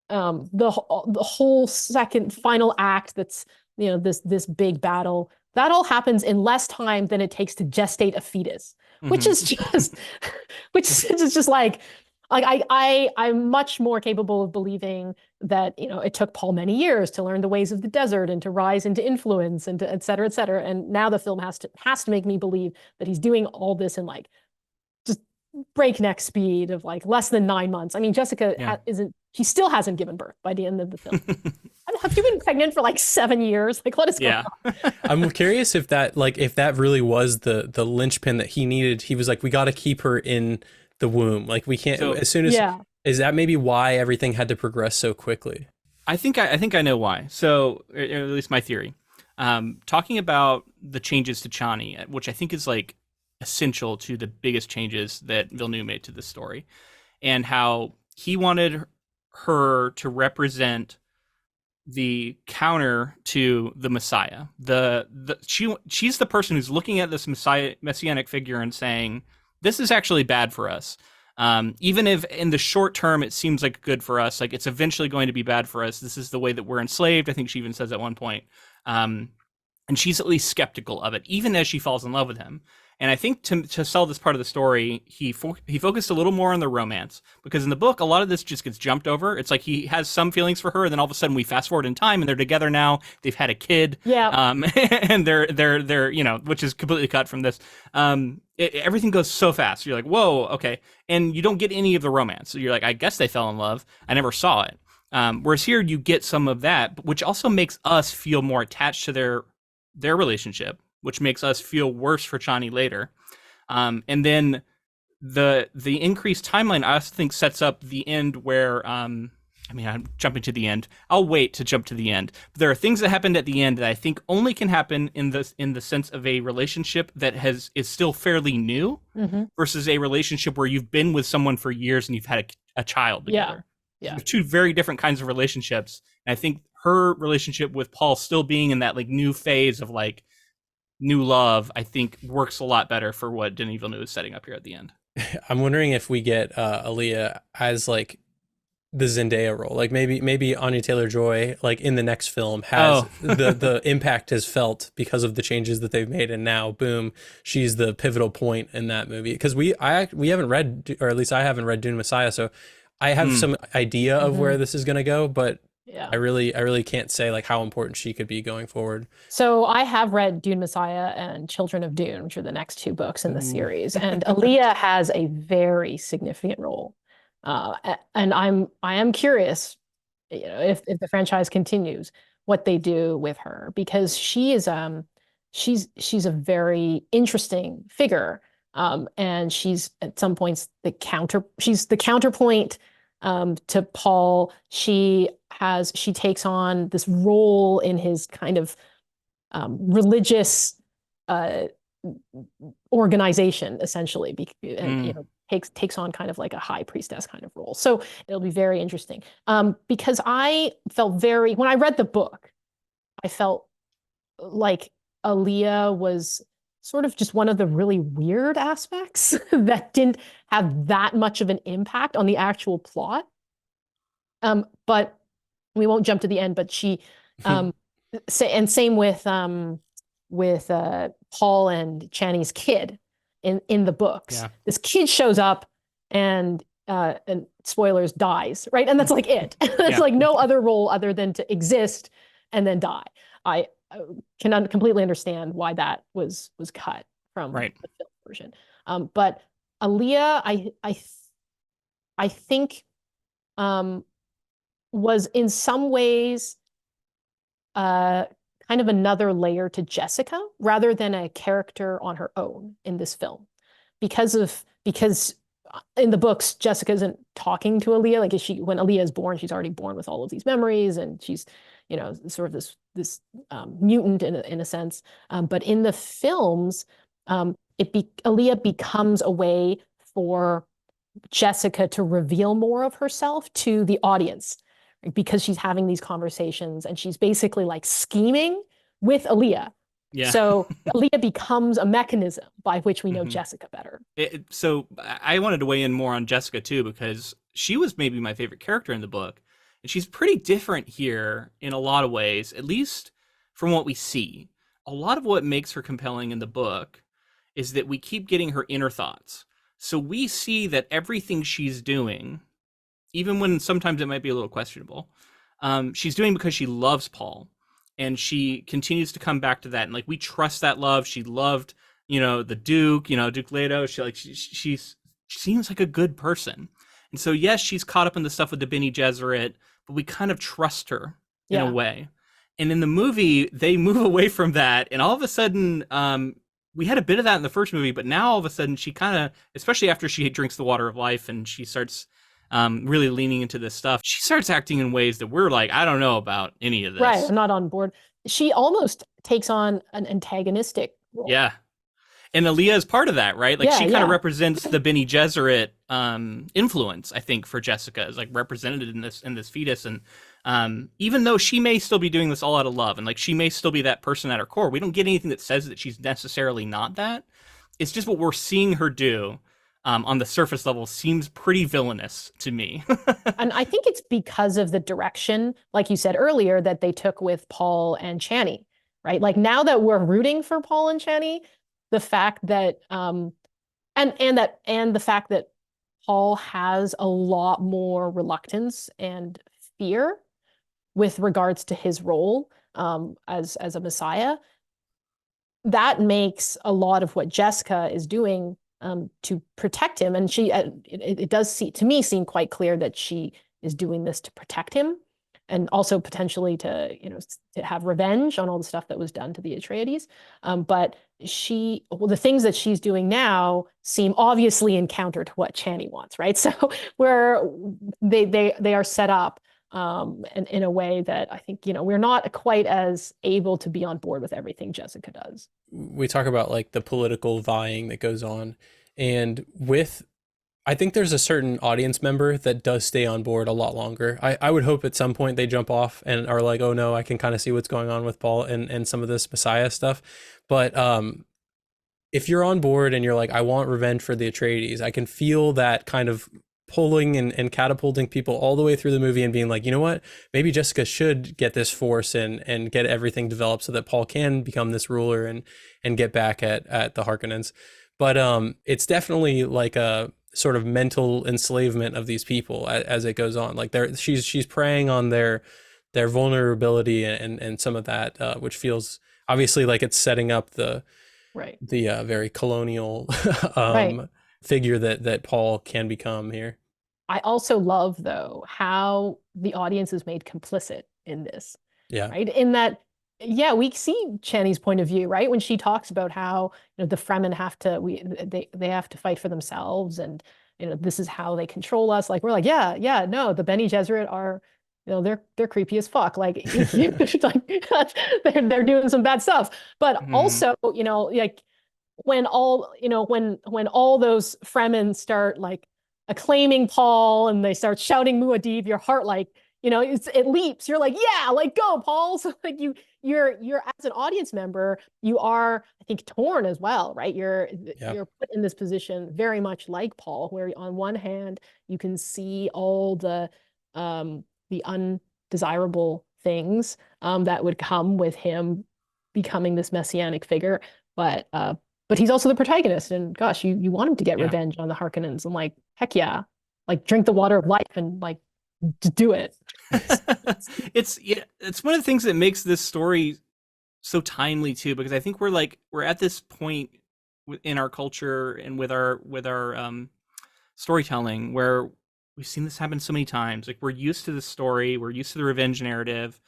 the whole second final act that's this big battle, that all happens in less time than it takes to gestate a fetus, which is just, which is just like I'm much more capable of believing that, you know, it took Paul many years to learn the ways of the desert and to rise into influence and to et cetera, et cetera. And now the film has to make me believe that he's doing all this in like just breakneck speed of like less than 9 months. I mean, Jessica she still hasn't given birth by the end of the film. Have you been pregnant for like 7 years? Like, what is going on? I'm curious if that really was the linchpin that he needed. He was like, we got to keep her in the womb. Like, we can't, as soon as, is that maybe why everything had to progress so quickly? I think I know why. So, or at least my theory. Talking about the changes to Chani, which I think is like essential to the biggest changes that Villeneuve made to this story, and how he wanted her to represent the counter to the Messiah. She's the person who's looking at this messianic figure and saying, this is actually bad for us. Even if in the short term it seems like good for us, like it's eventually going to be bad for us. This is the way that we're enslaved. I think she even says at one point. And she's at least skeptical of it, even as she falls in love with him. And I think to sell this part of the story, he focused a little more on the romance, because in the book, a lot of this just gets jumped over. It's like he has some feelings for her, and then all of a sudden we fast forward in time, and they're together now. They've had a kid, and they're you know, which is completely cut from this. Everything goes so fast. You're like, whoa, okay, and you don't get any of the romance. So you're like, I guess they fell in love. I never saw it. Whereas here you get some of that, which also makes us feel more attached to their relationship, which makes us feel worse for Chani later. And then the increased timeline, I also think, sets up the end where, I'm jumping to the end. I'll wait to jump to the end. But there are things that happened at the end that I think only can happen in the sense of a relationship that is still fairly new, versus a relationship where you've been with someone for years and you've had a child together. Yeah. Two very different kinds of relationships. And I think her relationship with Paul still being in that like new phase of like new love, I think works a lot better for what Denis Villeneuve is setting up here at the end. I'm wondering if we get Aaliyah as like the Zendaya role, like maybe Anya Taylor-Joy, like in the next film, has the impact has felt because of the changes that they've made, and now boom, she's the pivotal point in that movie. Because we haven't read, or at least I haven't read Dune Messiah, so I have some idea of where this is gonna go, but I really can't say like how important she could be going forward. So I have read Dune Messiah and Children of Dune, which are the next 2 books in the series, and Aaliyah has a very significant role. And I am curious, you know, if the franchise continues, what they do with her, because she is she's a very interesting figure, and she's at some points she's the counterpoint to Paul. She takes on this role in his kind of religious organization, essentially, and you know, takes on kind of like a high priestess kind of role. So it'll be very interesting. Because I felt when I read the book, I felt like Aaliyah was sort of just one of the really weird aspects that didn't have that much of an impact on the actual plot. But we won't jump to the end, but she, and same with Paul and Chani's kid in the books. Yeah. This kid shows up and spoilers, dies, right? And that's like it. It's like no other role other than to exist and then die. I can completely understand why that was cut from the film version. But Aaliyah, I think was in some ways kind of another layer to Jessica rather than a character on her own in this film, because in the books Jessica isn't talking to Aaliyah. Like when Aaliyah is born, she's already born with all of these memories, and she's, you know, sort of this mutant in a sense. But in the films, Aaliyah becomes a way for Jessica to reveal more of herself to the audience, because she's having these conversations and she's basically like scheming with Aaliyah. Yeah. So Aaliyah becomes a mechanism by which we know Jessica better. So I wanted to weigh in more on Jessica too, because she was maybe my favorite character in the book. And she's pretty different here in a lot of ways, at least from what we see. A lot of what makes her compelling in the book is that we keep getting her inner thoughts. So we see that everything she's doing, even when sometimes it might be a little questionable, she's doing because she loves Paul, and she continues to come back to that. And like, we trust that love. She loved, the Duke, Duke Leto. She seems like a good person. And so, yes, she's caught up in the stuff with the Bene Gesserit, but we kind of trust her in a way. And in the movie, they move away from that. And all of a sudden, we had a bit of that in the first movie, but now all of a sudden she kind of, especially after she drinks the water of life and she starts really leaning into this stuff, she starts acting in ways that we're like, I don't know about any of this. Right, I'm not on board. She almost takes on an antagonistic role. Yeah. And Alia is part of that, right? Like, she kind of represents the Bene Gesserit influence, I think, for Jessica, is like represented in this fetus. And even though she may still be doing this all out of love, and like she may still be that person at her core, we don't get anything that says that she's necessarily not that. It's just what we're seeing her do on the surface level seems pretty villainous to me. And I think it's because of the direction, like you said earlier, that they took with Paul and Chani, right? Like, now that we're rooting for Paul and Chani, the fact that and the fact that Paul has a lot more reluctance and fear with regards to his role as a Messiah, that makes a lot of what Jessica is doing to protect him. And it does seem quite clear that she is doing this to protect him, and also potentially to have revenge on all the stuff that was done to the Atreides. But the things that she's doing now seem obviously in counter to what Chani wants, right? So where they are set up in a way that I think, we're not quite as able to be on board with everything Jessica does. We talk about like the political vying that goes on, and I think there's a certain audience member that does stay on board a lot longer. I would hope at some point they jump off and are like, oh no, I can kind of see what's going on with Paul and some of this Messiah stuff. But if you're on board and you're like, I want revenge for the Atreides, I can feel that kind of pulling and catapulting people all the way through the movie and being like, you know what, maybe Jessica should get this force and get everything developed so that Paul can become this ruler and get back at the Harkonnens. But it's definitely like a sort of mental enslavement of these people as it goes on. Like, she's preying on their vulnerability and some of that, which feels obviously like it's setting up the very colonial figure that Paul can become here. I also love, though, how the audience is made complicit in this. Yeah. Right. In that, we see Chani's point of view, right? When she talks about how, the Fremen they have to fight for themselves, and, this is how they control us. Like, we're like, no, the Bene Gesserit are, they're creepy as fuck. Like, they're doing some bad stuff. But also, like, when all those Fremen start like acclaiming Paul and they start shouting Muad'Dib, your heart, like, it leaps. You're like, yeah, like, go, Paul. So like you're as an audience member, you are, I think, torn as well, right? You're put in this position very much like Paul, where on one hand you can see all the undesirable things that would come with him becoming this messianic figure, but he's also the protagonist, and gosh, you want him to get revenge on the Harkonnens, and like, heck yeah, like, drink the water of life and like do it. It's one of the things that makes this story so timely too, because I think we're at this point in our culture and with our storytelling where we've seen this happen so many times. Like, we're used to the story, we're used to the revenge narrative.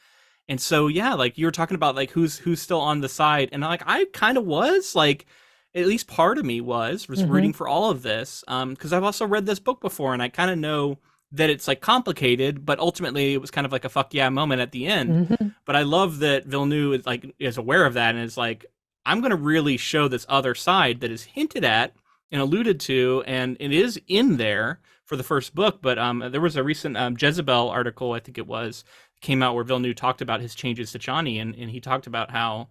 And so, like you were talking about, like, who's still on the side, and like, I kind of was like, at least part of me was rooting for all of this, because I've also read this book before, and I kind of know that it's like complicated, but ultimately it was kind of like a fuck yeah moment at the end. But I love that Villeneuve is aware of that and is like, I'm going to really show this other side that is hinted at and alluded to, and it is in there for the first book. But there was a recent Jezebel article, I think it was, came out where Villeneuve talked about his changes to Chani, and he talked about how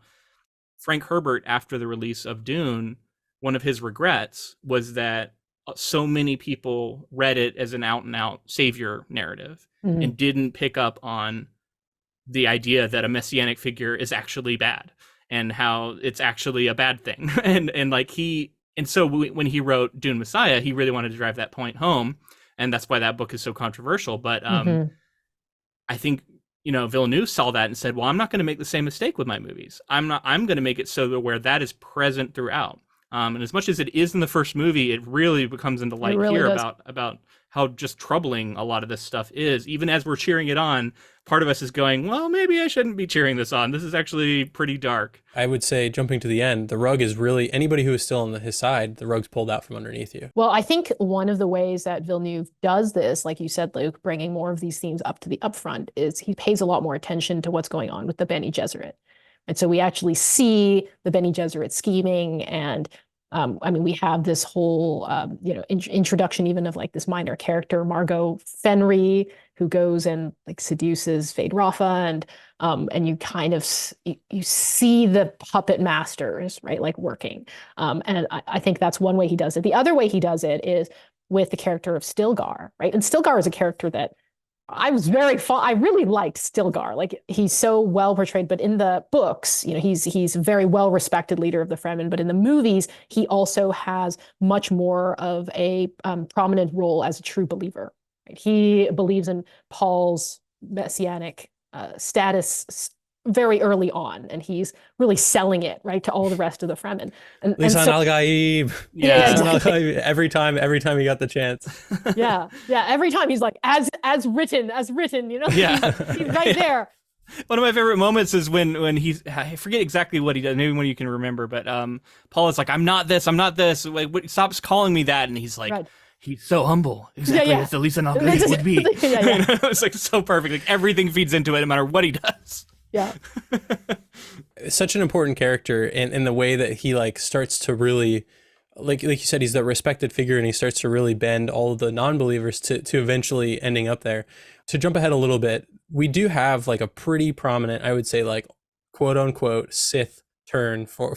Frank Herbert, after the release of Dune, one of his regrets was that so many people read it as an out-and-out savior narrative and didn't pick up on the idea that a messianic figure is actually bad. and how it's actually a bad thing. And like so when he wrote Dune Messiah, he really wanted to drive that point home, and that's why that book is so controversial. But I think, Villeneuve saw that and said, well, I'm not going to make the same mistake with my movies. I'm going to make it so that where that is present throughout. And as much as it is in the first movie, it really becomes into light really here does. about how just troubling a lot of this stuff is. Even as we're cheering it on, part of us is going, well, maybe I shouldn't be cheering this on. This is actually pretty dark. I would say, jumping to the end, the rug is really, anybody who is still on his side, the rug's pulled out from underneath you. Well, I think one of the ways that Villeneuve does this, like you said, Luke, bringing more of these themes up to the upfront, is he pays a lot more attention to what's going on with the Bene Gesserit. And so we actually see the Bene Gesserit scheming, and we have this whole, introduction even of like this minor character, Margot Fenry, who goes and like seduces Feyd-Rautha, and you kind of you see the puppet masters, right, like working. And I think that's one way he does it. The other way he does it is with the character of Stilgar, right? And Stilgar is a character that I was very fond. I really liked Stilgar. Like, he's so well portrayed, but in the books, he's a very well respected leader of the Fremen. But in the movies, he also has much more of a prominent role as a true believer. Right? He believes in Paul's messianic status very early on, and he's really selling it, right, to all the rest of the Fremen. Lisan al-Gaib. Yeah, Lisan exactly. al-Gaib, every time he got the chance. yeah. Every time he's like, as written, Yeah. he's right there. One of my favorite moments is when I forget exactly what he does. Maybe one you can remember, but Paul is like, I'm not this. Like, stops calling me that, and he's like, Right. he's so humble, exactly as the Lisan al-Gaib would be. Yeah. It's like so perfect. Like, everything feeds into it, no matter what he does. Yeah. Such an important character in the way that he like starts to really, like you said, he's the respected figure, and he starts to really bend all of the non-believers to eventually ending up there. To jump ahead a little bit, we do have like a pretty prominent, I would say, like quote unquote Sith turn for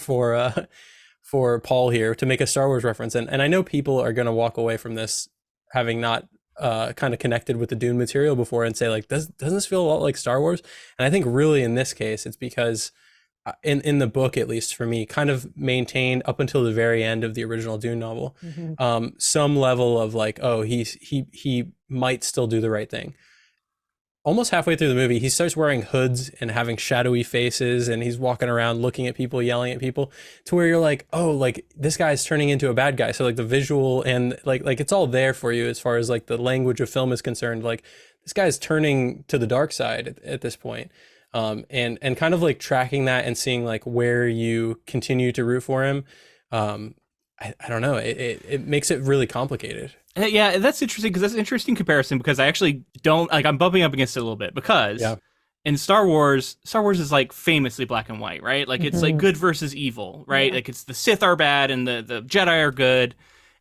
Paul here, to make a Star Wars reference. And I know people are going to walk away from this having not kind of connected with the Dune material before and say, like, doesn't this feel a lot like Star Wars? And I think really in this case, it's because in the book, at least for me, kind of maintained up until the very end of the original Dune novel, some level of like, oh, he might still do the right thing. Almost halfway through the movie, he starts wearing hoods and having shadowy faces, and he's walking around looking at people, yelling at people, to where you're like, oh, like this guy's turning into a bad guy. So like the visual and like it's all there for you as far as like the language of film is concerned. Like, this guy's turning to the dark side at this point. And kind of like tracking that and seeing like where you continue to root for him. I don't know. It makes it really complicated. Yeah, that's interesting, because that's an interesting comparison, because I actually don't, like, I'm bumping up against it a little bit, because in Star Wars is like famously black and white, right? Like, it's like good versus evil, right? Like, it's the Sith are bad and the Jedi are good.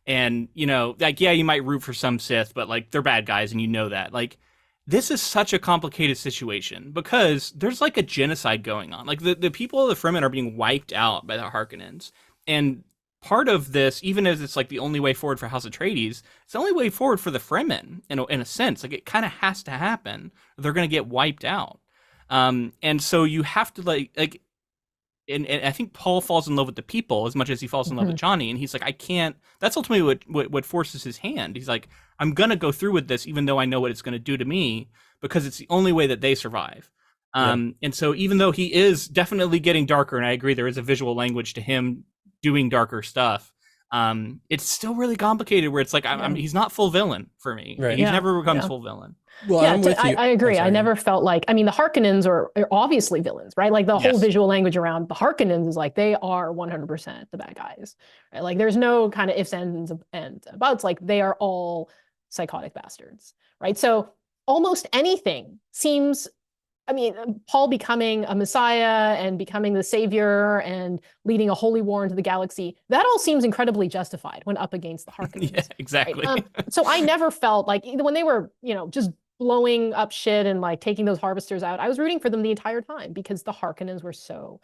And, like, yeah, you might root for some Sith, but like, they're bad guys, and that. Like, this is such a complicated situation, because there's like a genocide going on. Like, the people of the Fremen are being wiped out by the Harkonnens. And part of this, even as it's like the only way forward for House Atreides, it's the only way forward for the Fremen in a sense. Like, it kind of has to happen. They're going to get wiped out. And so you have to and I think Paul falls in love with the people as much as he falls in love with Chani. And he's like, I can't, that's ultimately what forces his hand. He's like, I'm going to go through with this, even though I know what it's going to do to me, because it's the only way that they survive. And so even though he is definitely getting darker, and I agree, there is a visual language to him doing darker stuff, it's still really complicated, where it's like, he's not full villain for me. Right. He never becomes full villain. Well, I'm with you. I agree. Oh, I sorry. never felt like, the Harkonnens are obviously villains, right? Like, the whole visual language around the Harkonnens is like, they are 100% the bad guys, right? Like, there's no kind of ifs, ands, and buts. Like, they are all psychotic bastards, right? So almost anything seems, Paul becoming a messiah and becoming the savior and leading a holy war into the galaxy, that all seems incredibly justified when up against the Harkonnens. Yeah, exactly. Right? So I never felt like, when they were, just blowing up shit and like taking those harvesters out, I was rooting for them the entire time, because the Harkonnens were so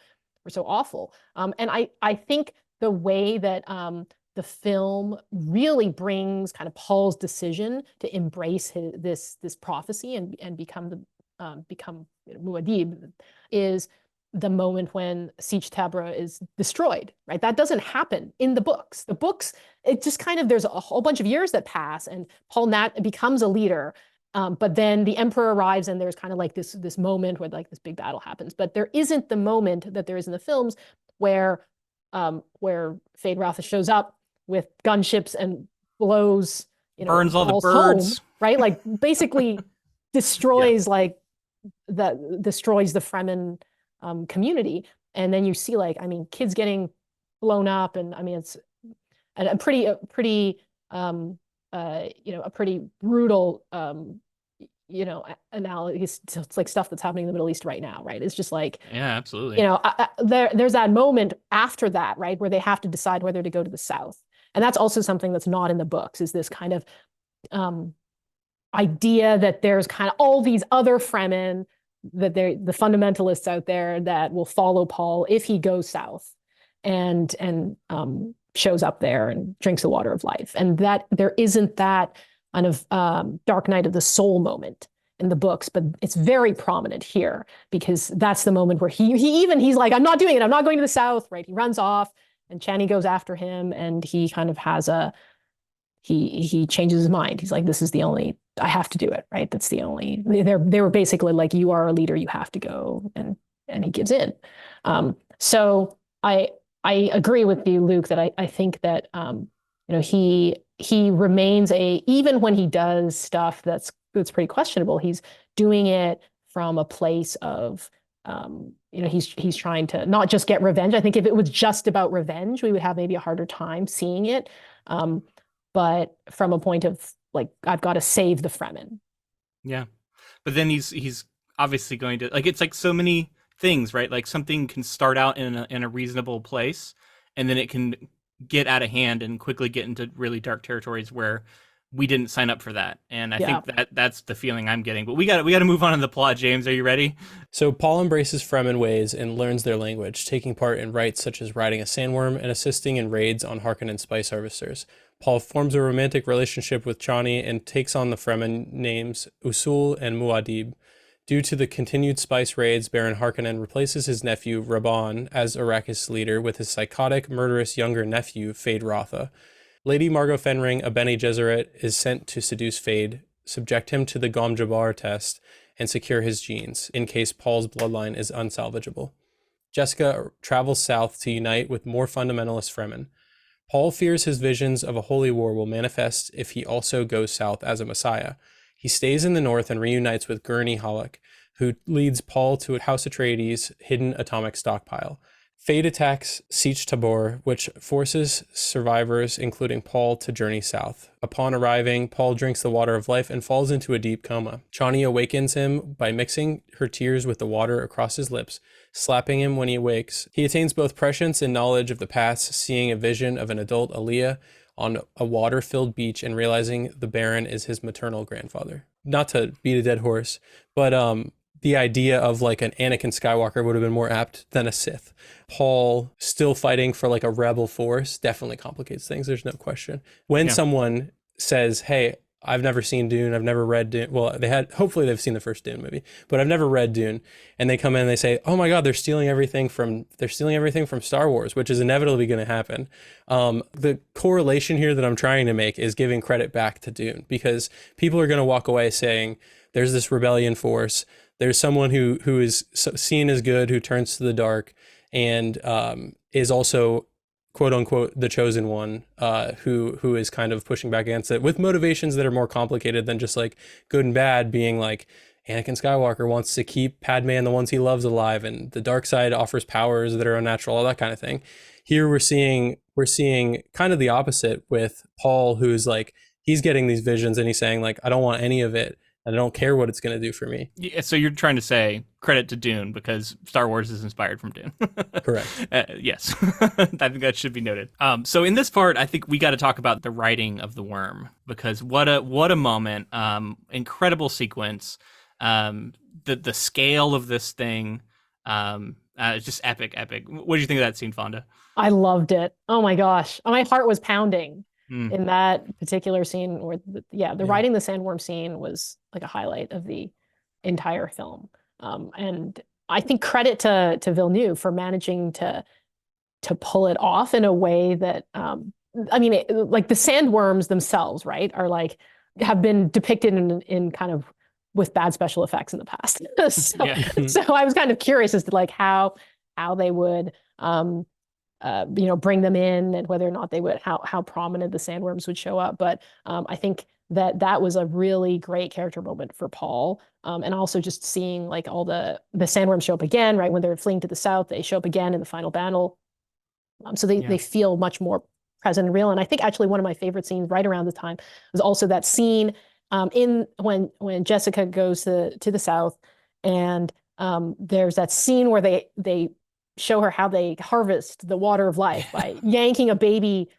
awful. And I think the way that the film really brings kind of Paul's decision to embrace this prophecy and become Muad'Dib is the moment when Siege Tabra is destroyed, right? That doesn't happen in the books. The books, it just kind of, there's a whole bunch of years that pass and Paul Nat becomes a leader. But then the emperor arrives and there's kind of like this moment where like this big battle happens. But there isn't the moment that there is in the films where Feyd-Rautha shows up with gunships and blows, burns all the Paul's birds, home, right? Like basically destroys destroys the Fremen community. And then you see like, I mean, kids getting blown up, and I mean it's a pretty brutal analysis. It's like stuff that's happening in the Middle East right now, right? It's just like, yeah, absolutely. There's that moment after that, right, where they have to decide whether to go to the south. And that's also something that's not in the books, is this kind of idea that there's kind of all these other Fremen, that they're the fundamentalists out there that will follow Paul if he goes south and shows up there and drinks the water of life. And that there isn't that kind of dark night of the soul moment in the books, but it's very prominent here, because that's the moment where he's like, I'm not doing it. I'm not going to the south, right? He runs off and Chani goes after him, and he kind of has he changes his mind. He's like, this is the only, I have to do it, right? That's the only, they were basically like, you are a leader, you have to go, and he gives in. So I agree with you, Luke, that I think that he remains even when he does stuff that's pretty questionable, he's doing it from a place of he's trying to not just get revenge. I think if it was just about revenge, we would have maybe a harder time seeing it. But from a point of like, I've got to save the Fremen. Yeah. But then he's obviously going to, like, it's like so many things, right? Like something can start out in a reasonable place, and then it can get out of hand and quickly get into really dark territories where we didn't sign up for that. And I think that's the feeling I'm getting. But we got to move on in the plot. James, are you ready? So Paul embraces Fremen ways and learns their language, taking part in rites such as riding a sandworm and assisting in raids on Harkonnen spice harvesters. Paul forms a romantic relationship with Chani and takes on the Fremen names Usul and Muad'Dib. Due to the continued spice raids, Baron Harkonnen replaces his nephew Rabban as Arrakis leader with his psychotic, murderous younger nephew Feyd-Rautha. Lady Margot Fenring, a Bene Gesserit, is sent to seduce Feyd, subject him to the Gom Jabbar test, and secure his genes, in case Paul's bloodline is unsalvageable. Jessica travels south to unite with more fundamentalist Fremen. Paul fears his visions of a holy war will manifest if he also goes south as a messiah. He stays in the north and reunites with Gurney Halleck, who leads Paul to House Atreides' hidden atomic stockpile. Feyd attacks Siege Tabor, which forces survivors, including Paul, to journey south. Upon arriving, Paul drinks the water of life and falls into a deep coma. Chani awakens him by mixing her tears with the water across his lips, slapping him when he awakes. He attains both prescience and knowledge of the past, seeing a vision of an adult Aaliyah on a water-filled beach and realizing the Baron is his maternal grandfather. Not to beat a dead horse, but the idea of like an Anakin Skywalker would have been more apt than a Sith. Paul still fighting for like a rebel force definitely complicates things. There's no question. When someone says, hey, I've never seen Dune, I've never read Dune. Well, hopefully they've seen the first Dune movie, but I've never read Dune. And they come in and they say, oh my God, they're stealing everything from Star Wars, which is inevitably going to happen. The correlation here that I'm trying to make is giving credit back to Dune, because people are going to walk away saying there's this rebellion force. There's someone who is seen as good, who turns to the dark, and is also, quote unquote, the chosen one, who is kind of pushing back against it with motivations that are more complicated than just like good and bad, being like Anakin Skywalker wants to keep Padme and the ones he loves alive, and the dark side offers powers that are unnatural, all that kind of thing. Here we're seeing kind of the opposite with Paul, who's like, he's getting these visions and he's saying like, I don't want any of it. And I don't care what it's going to do for me. Yeah, so you're trying to say credit to Dune because Star Wars is inspired from Dune. Correct. Yes. I think that should be noted. So in this part, I think we got to talk about the writing of the worm, because what a moment. Incredible sequence. The scale of this thing. It's just epic. What do you think of that scene, Fonda? I loved it. Oh my gosh. My heart was pounding. In that particular scene, or the riding the sandworm scene was like a highlight of the entire film. And I think credit to Villeneuve for managing to pull it off in a way that I mean, like the sandworms themselves, right, are like have been depicted in kind of with bad special effects in the past. So, Yeah. so I was kind of curious as to like how they would bring them in and whether or not they would how prominent the sandworms would show up. But I think that was a really great character moment for Paul. And also just seeing like all the sandworms show up again, right? When they're fleeing to the south, they show up again in the final battle. So they feel much more present and real. And I think actually one of my favorite scenes right around the time was also that scene in when Jessica goes to the south, and there's that scene where they show her how they harvest the water of life by yanking a baby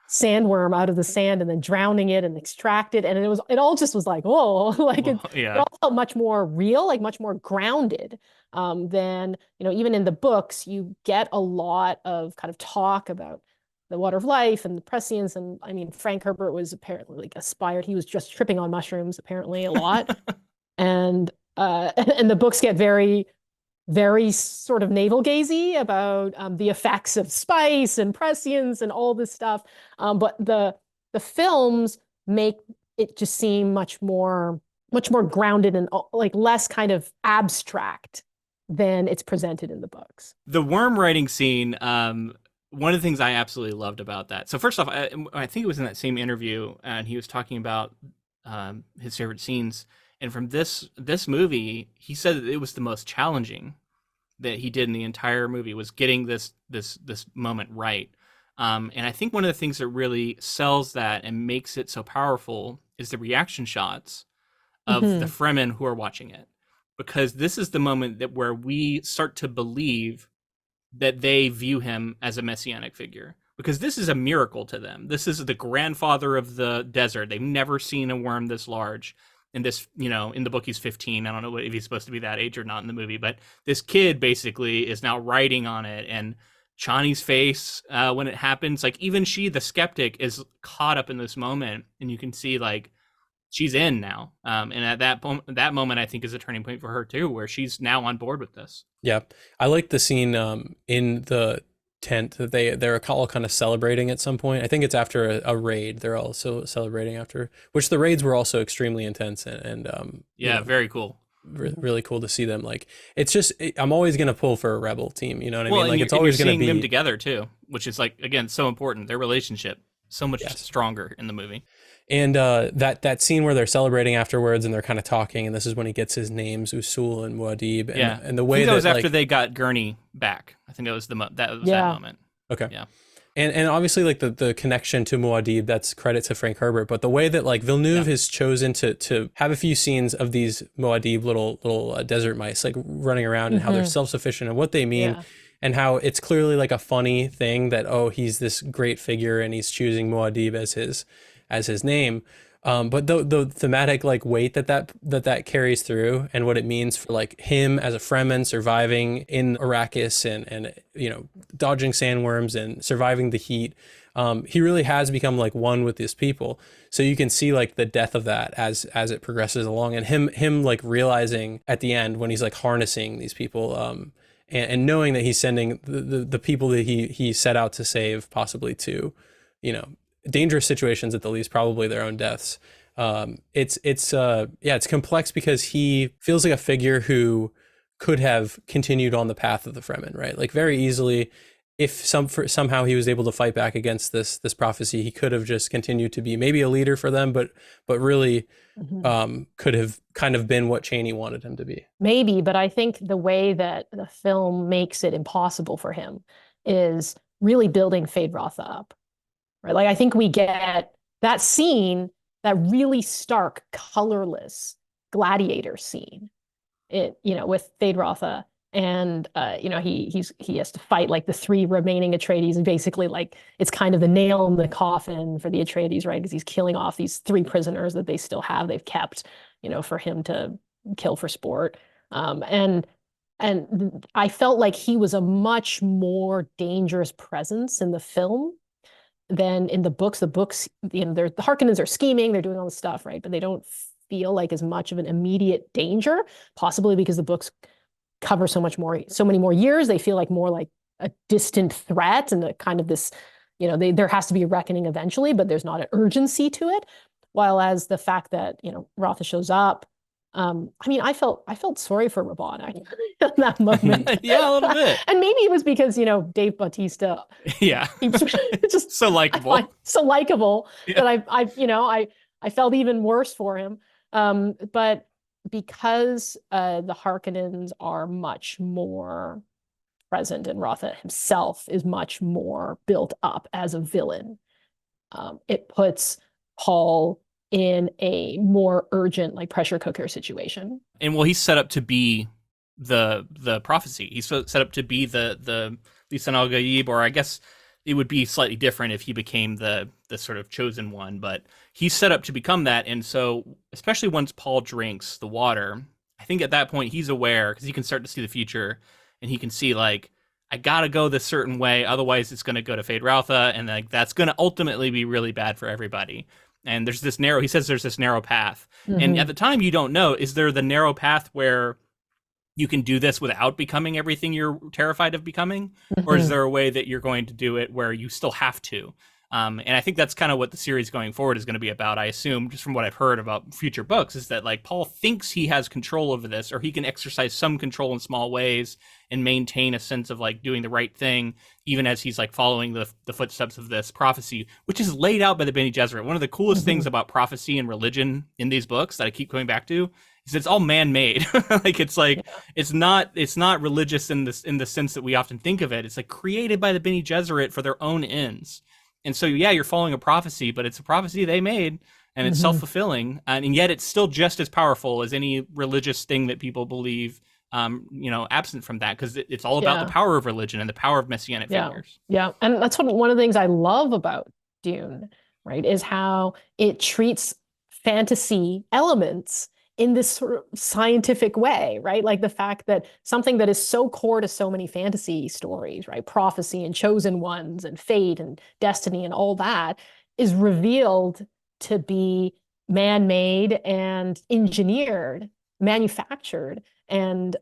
sandworm out of the sand and then drowning it and extract it. And it all just was like, oh, like it all felt much more real, like much more grounded than, even in the books, you get a lot of kind of talk about the water of life and the prescience. And I mean, Frank Herbert was apparently like aspired. He was just tripping on mushrooms apparently a lot. and the books get very, very sort of navel-gazy about the effects of spice and prescience and all this stuff. But the films make it just seem much more grounded and like less kind of abstract than it's presented in the books. The worm writing scene, one of the things I absolutely loved about that. So first off, I think it was in that same interview, and he was talking about his favorite scenes. And from this movie, he said that it was the most challenging that he did in the entire movie, was getting this moment right. And I think one of the things that really sells that and makes it so powerful is the reaction shots of the Fremen who are watching it, because this is the moment where we start to believe that they view him as a messianic figure, because this is a miracle to them. This is the grandfather of the desert. They've never seen a worm this large. And this, in the book, he's 15. I don't know if he's supposed to be that age or not in the movie, but this kid basically is now writing on it. And Chani's face when it happens, like even she, the skeptic, is caught up in this moment, and you can see like she's in now. And at that moment, I think is a turning point for her too, where she's now on board with this. Yeah, I like the scene in the tent that they're all kind of celebrating at some point. I think it's after a raid. They're also celebrating after, which the raids were also extremely intense and very cool. Really cool to see them. Like it's just I'm always gonna pull for a rebel team. You know what I mean? Like it's always always gonna be them together too, which is like again so important. Their relationship so much stronger in the movie. And that scene where they're celebrating afterwards and they're kind of talking, and this is when he gets his names, Usul and Muad'Dib, and the way I think that was after like, they got Gurney back. I think that was that moment. Okay. Yeah. And obviously like the connection to Muad'Dib, that's credit to Frank Herbert, but the way that like Villeneuve has chosen to have a few scenes of these Muad'Dib little desert mice like running around and how they're self-sufficient and what they mean. Yeah. And how it's clearly like a funny thing that, oh, he's this great figure and he's choosing Muad'Dib as his name. But the thematic like weight that carries through and what it means for like him as a Fremen surviving in Arrakis and dodging sandworms and surviving the heat, he really has become like one with his people. So you can see like the death of that as it progresses along, and him like realizing at the end when he's like harnessing these people, and knowing that he's sending the people that he set out to save possibly to, dangerous situations at the least, probably their own deaths. It's complex because he feels like a figure who could have continued on the path of the Fremen, right? Like very easily, if somehow he was able to fight back against this prophecy, he could have just continued to be maybe a leader for them, but really could have kind of been what Chani wanted him to be. Maybe, but I think the way that the film makes it impossible for him is really building Feyd-Rautha up. Right, like I think we get that scene, that really stark, colorless gladiator scene, with Feyd-Rautha, and he has to fight like the three remaining Atreides, and basically like it's kind of the nail in the coffin for the Atreides, right? Because he's killing off these three prisoners that they've kept, for him to kill for sport, and I felt like he was a much more dangerous presence in the film than in the books. The books, the Harkonnens are scheming, they're doing all this stuff, right? But they don't feel like as much of an immediate danger, possibly because the books cover so many more years. They feel like more like a distant threat and a kind of this, there has to be a reckoning eventually, but there's not an urgency to it. While as the fact that, Rotha shows up, I felt sorry for Rabban in that moment. Yeah, a little bit. And maybe it was because, Dave Bautista, Yeah, he's just so likable. So likable Yeah. that I felt even worse for him. But because the Harkonnens are much more present and Rotha himself is much more built up as a villain, it puts Paul in a more urgent, like, pressure cooker situation. And well, he's set up to be the prophecy. He's set up to be the Lisan al Gaib, or I guess it would be slightly different if he became the sort of chosen one, but he's set up to become that. And so, especially once Paul drinks the water, I think at that point he's aware, because he can start to see the future, and he can see, like, I gotta go this certain way, otherwise it's gonna go to Feyd-Rautha, and like that's gonna ultimately be really bad for everybody. And he says there's this narrow path. Mm-hmm. And at the time you don't know, is there the narrow path where you can do this without becoming everything you're terrified of becoming? Mm-hmm. Or is there a way that you're going to do it where you still have to? And I think that's kind of what the series going forward is going to be about. I assume, just from what I've heard about future books, is that like Paul thinks he has control over this, or he can exercise some control in small ways and maintain a sense of like doing the right thing, even as he's like following the footsteps of this prophecy, which is laid out by the Bene Gesserit. One of the coolest things about prophecy and religion in these books that I keep coming back to is it's all man-made. It's not religious in the sense that we often think of it. It's like created by the Bene Gesserit for their own ends. And so, yeah, you're following a prophecy, but it's a prophecy they made, and it's self-fulfilling, and yet it's still just as powerful as any religious thing that people believe, absent from that, because it's all about the power of religion and the power of messianic figures. Yeah, and that's one of the things I love about Dune, right, is how it treats fantasy elements in this sort of scientific way, right? Like the fact that something that is so core to so many fantasy stories, right? Prophecy and chosen ones and fate and destiny and all that is revealed to be man-made and engineered, manufactured, and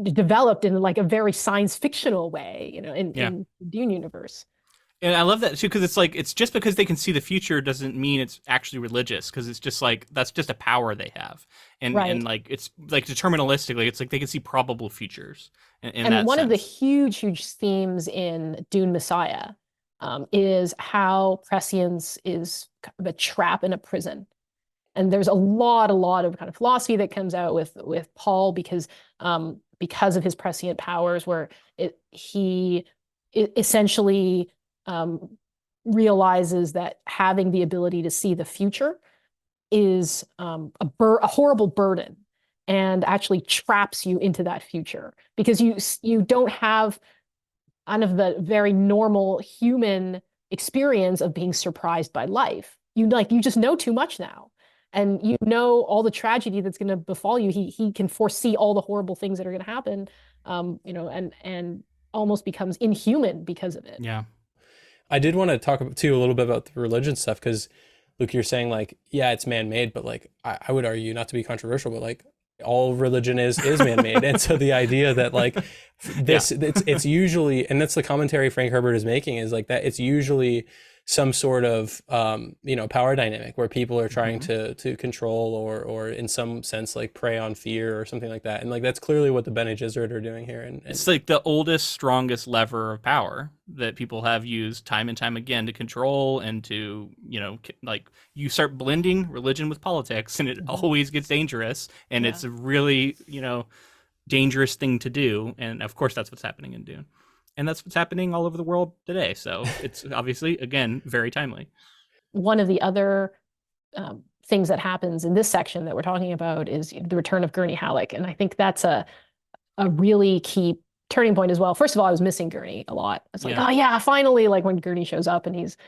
developed in like a very science fictional way, in Dune universe. And I love that too, because it's just because they can see the future doesn't mean it's actually religious, because it's just like that's just a power they have, and like it's like deterministically, it's like they can see probable futures. And one of the huge themes in Dune Messiah is how prescience is kind of a trap in a prison, and there's a lot of kind of philosophy that comes out with Paul because of his prescient powers, where it essentially realizes that having the ability to see the future is a horrible burden, and actually traps you into that future, because you don't have kind of the very normal human experience of being surprised by life. You just know too much now, and you know all the tragedy that's going to befall you. He can foresee all the horrible things that are going to happen, and almost becomes inhuman because of it. Yeah. I did want to talk too a little bit about the religion stuff, because Luke, you're saying like, yeah, it's man-made, but like I would argue, not to be controversial, but like all religion is man-made. And so the idea that like this, it's usually, and that's the commentary Frank Herbert is making, is like that it's usually some sort of power dynamic where people are trying to control or in some sense like prey on fear or something like that. And like that's clearly what the Bene Gesserit are doing here. And it's like the oldest, strongest lever of power that people have used time and time again to control and to, like you start blending religion with politics, and it always gets dangerous, and it's a really, dangerous thing to do. And of course that's what's happening in Dune. And that's what's happening all over the world today. So it's obviously, again, very timely. One of the other things that happens in this section that we're talking about is the return of Gurney Halleck. And I think that's a really key turning point as well. First of all, I was missing Gurney a lot. It's like, oh yeah, finally, like when Gurney shows up and he's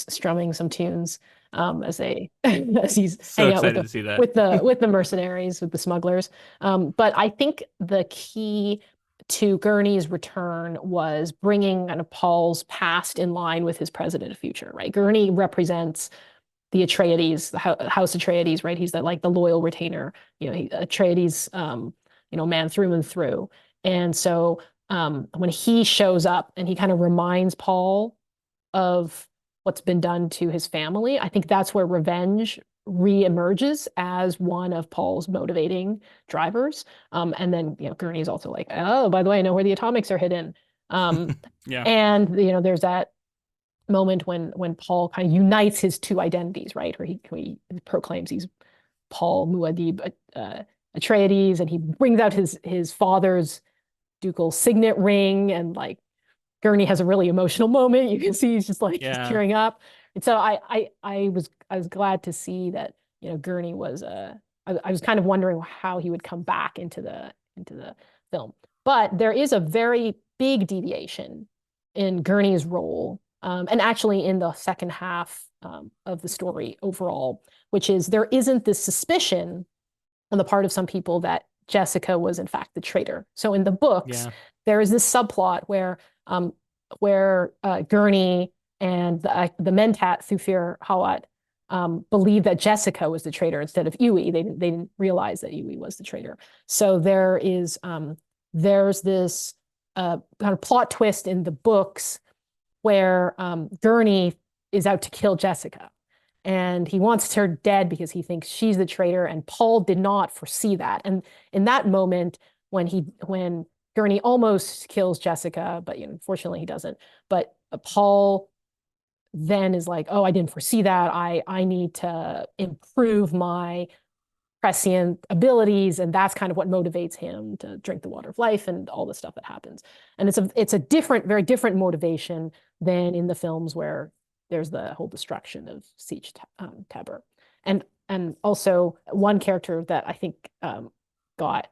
strumming some tunes as he's so hanging out to see that. with the mercenaries, with the smugglers. But I think the key to Gurney's return was bringing kind of Paul's past in line with his present future, right? Gurney represents the Atreides, the House Atreides, right? He's the loyal retainer. Atreides, man through and through. And so when he shows up and he kind of reminds Paul of what's been done to his family, I think that's where revenge reemerges as one of Paul's motivating drivers. And then, Gurney is also like, oh, by the way, I know where the atomics are hidden. Yeah. And, there's that moment when Paul kind of unites his two identities, right? Where he proclaims he's Paul Muad'Dib Atreides, and he brings out his father's ducal signet ring, and like Gurney has a really emotional moment. You can see he's just like he's tearing up. And so I was glad to see that Gurney was I was kind of wondering how he would come back into the film. But there is a very big deviation in Gurney's role, and actually in the second half of the story overall, which is there isn't this suspicion on the part of some people that Jessica was in fact the traitor. So in the books, there is this subplot where Gurney and the Mentat Thufir Hawat believe that Jessica was the traitor instead of Iwi. They didn't realize that Iwi was the traitor. So there's this kind of plot twist in the books where Gurney is out to kill Jessica, and he wants her dead because he thinks she's the traitor, and Paul did not foresee that. And in that moment, when Gurney almost kills Jessica, but unfortunately he doesn't. But Paul then is like, oh, I didn't foresee that. I need to improve my prescient abilities, and that's kind of what motivates him to drink the water of life and all the stuff that happens. And it's a different, very different motivation than in the films where there's the whole destruction of Siege Tabr. And also one character that I think got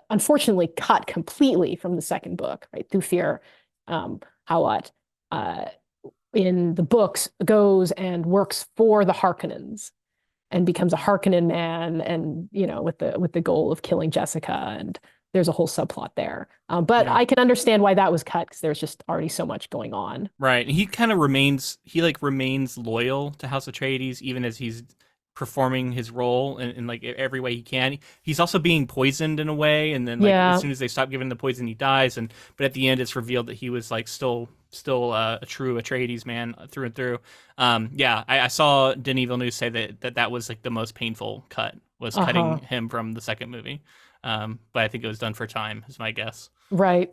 unfortunately cut completely from the second book, right? Thufir Hawat in the books goes and works for the Harkonnens and becomes a Harkonnen man, and with the goal of killing Jessica, and there's a whole subplot there. But I can understand why that was cut, because there's just already so much going on. Right. And he kind of remains loyal to House Atreides, even as he's performing his role in like every way he can. He's also being poisoned in a way, and then as soon as they stop giving the poison, he dies. But at the end, it's revealed that he was like still a true Atreides man through and through. I saw Denis Villeneuve say that was like the most painful cut, was cutting him from the second movie. But I think it was done for time, is my guess. Right.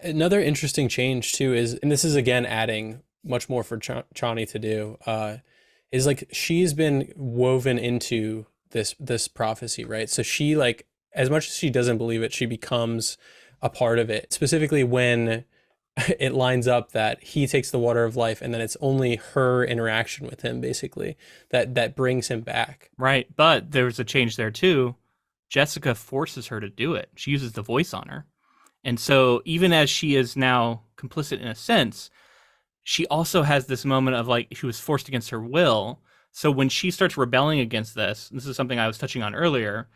Another interesting change too is, and this is again adding much more for Chani to do, is like she's been woven into this prophecy, right? So she, like, as much as she doesn't believe it, she becomes a part of it. Specifically when it lines up that he takes the water of life, and then it's only her interaction with him basically that brings him back. Right. But there's a change there too. Jessica forces her to do it. She uses the voice on her. And so even as she is now complicit in a sense, she also has this moment of like she was forced against her will. So when she starts rebelling against this is something I was touching on earlier,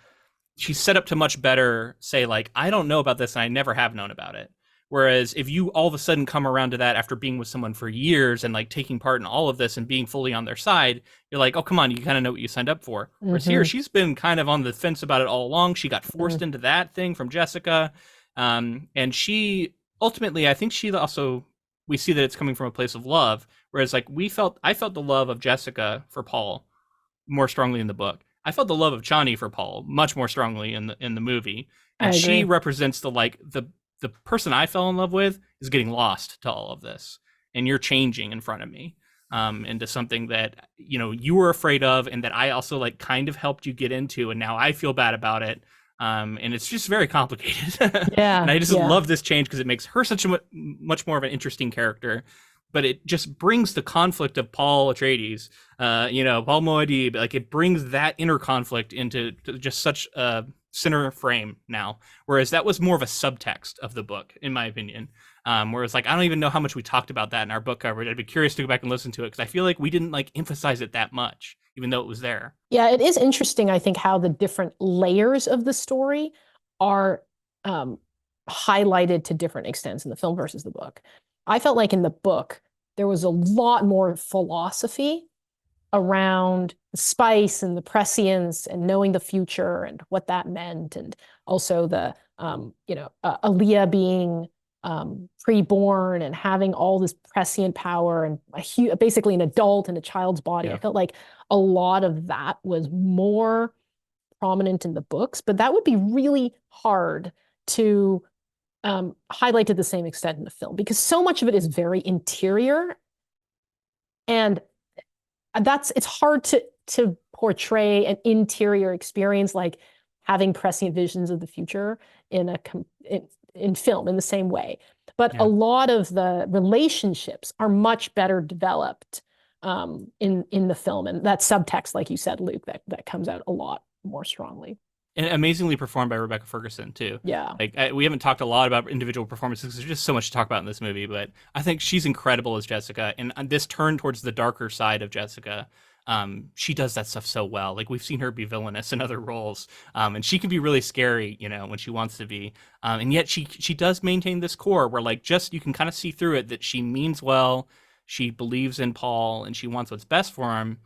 she's set up to much better say like, I don't know about this and I never have known about it. Whereas if you all of a sudden come around to that after being with someone for years and like taking part in all of this and being fully on their side, you're like, oh, come on, you kind of know what you signed up for. Whereas here, she's been kind of on the fence about it all along. She got forced into that thing from Jessica. And she ultimately, I think she also, we see that it's coming from a place of love. Whereas like I felt the love of Jessica for Paul more strongly in the book. I felt the love of Chani for Paul much more strongly in the movie. And she represents the person I fell in love with is getting lost to all of this, and you're changing in front of me into something that you were afraid of, and that I also like kind of helped you get into, and now I feel bad about it. And it's just very complicated. And I just love this change because it makes her such a much more of an interesting character. But it just brings the conflict of Paul Atreides, Paul Muad'Dib, like it brings that inner conflict into just such a center frame now, whereas that was more of a subtext of the book, in my opinion. Whereas like I don't even know how much we talked about that in our book coverage. I'd be curious to go back and listen to it, because I feel like we didn't like emphasize it that much, even though it was there. Yeah, it is interesting, I think, how the different layers of the story are highlighted to different extents in the film versus the book. I felt like in the book there was a lot more philosophy around the spice and the prescience and knowing the future and what that meant, and also the Aaliyah being preborn and having all this prescient power and basically an adult in a child's body. I felt like a lot of that was more prominent in the books, but that would be really hard to highlight to the same extent in the film, because so much of it is very interior, and it's hard to portray an interior experience like having prescient visions of the future in film in the same way. But a lot of the relationships are much better developed in the film, and that subtext, like you said, Luke, that comes out a lot more strongly. And amazingly performed by Rebecca Ferguson too. Yeah, like we haven't talked a lot about individual performances because there's just so much to talk about in this movie, but I think she's incredible as Jessica, and this turn towards the darker side of Jessica, she does that stuff so well. Like, we've seen her be villainous in other roles, and she can be really scary, when she wants to be, and yet she does maintain this core where, like, just you can kind of see through it that she means well, she believes in Paul, and she wants what's best for him.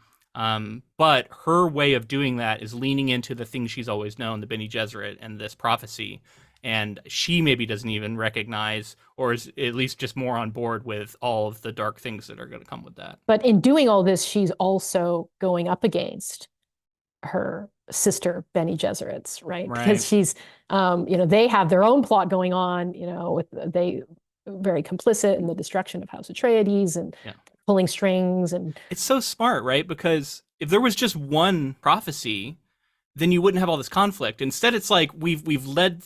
But her way of doing that is leaning into the things she's always known, the Bene Gesserit and this prophecy. And she maybe doesn't even recognize, or is at least just more on board with all of the dark things that are going to come with that. But in doing all this, she's also going up against her sister Bene Gesserits, right? Because she's, they have their own plot going on, they very complicit in the destruction of House Atreides and pulling strings. And it's so smart, right? Because if there was just one prophecy, then you wouldn't have all this conflict. Instead, it's like we've laid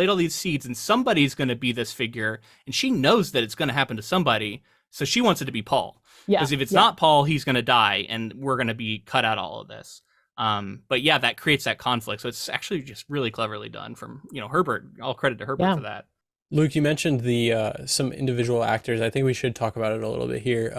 all these seeds, and somebody's going to be this figure, and she knows that it's going to happen to somebody, so she wants it to be Paul. Because if it's not Paul, he's going to die, and we're going to be cut out all of this. But yeah, that creates that conflict. So it's actually just really cleverly done from Herbert. All credit to Herbert for that. Luke, you mentioned the some individual actors. I think we should talk about it a little bit here.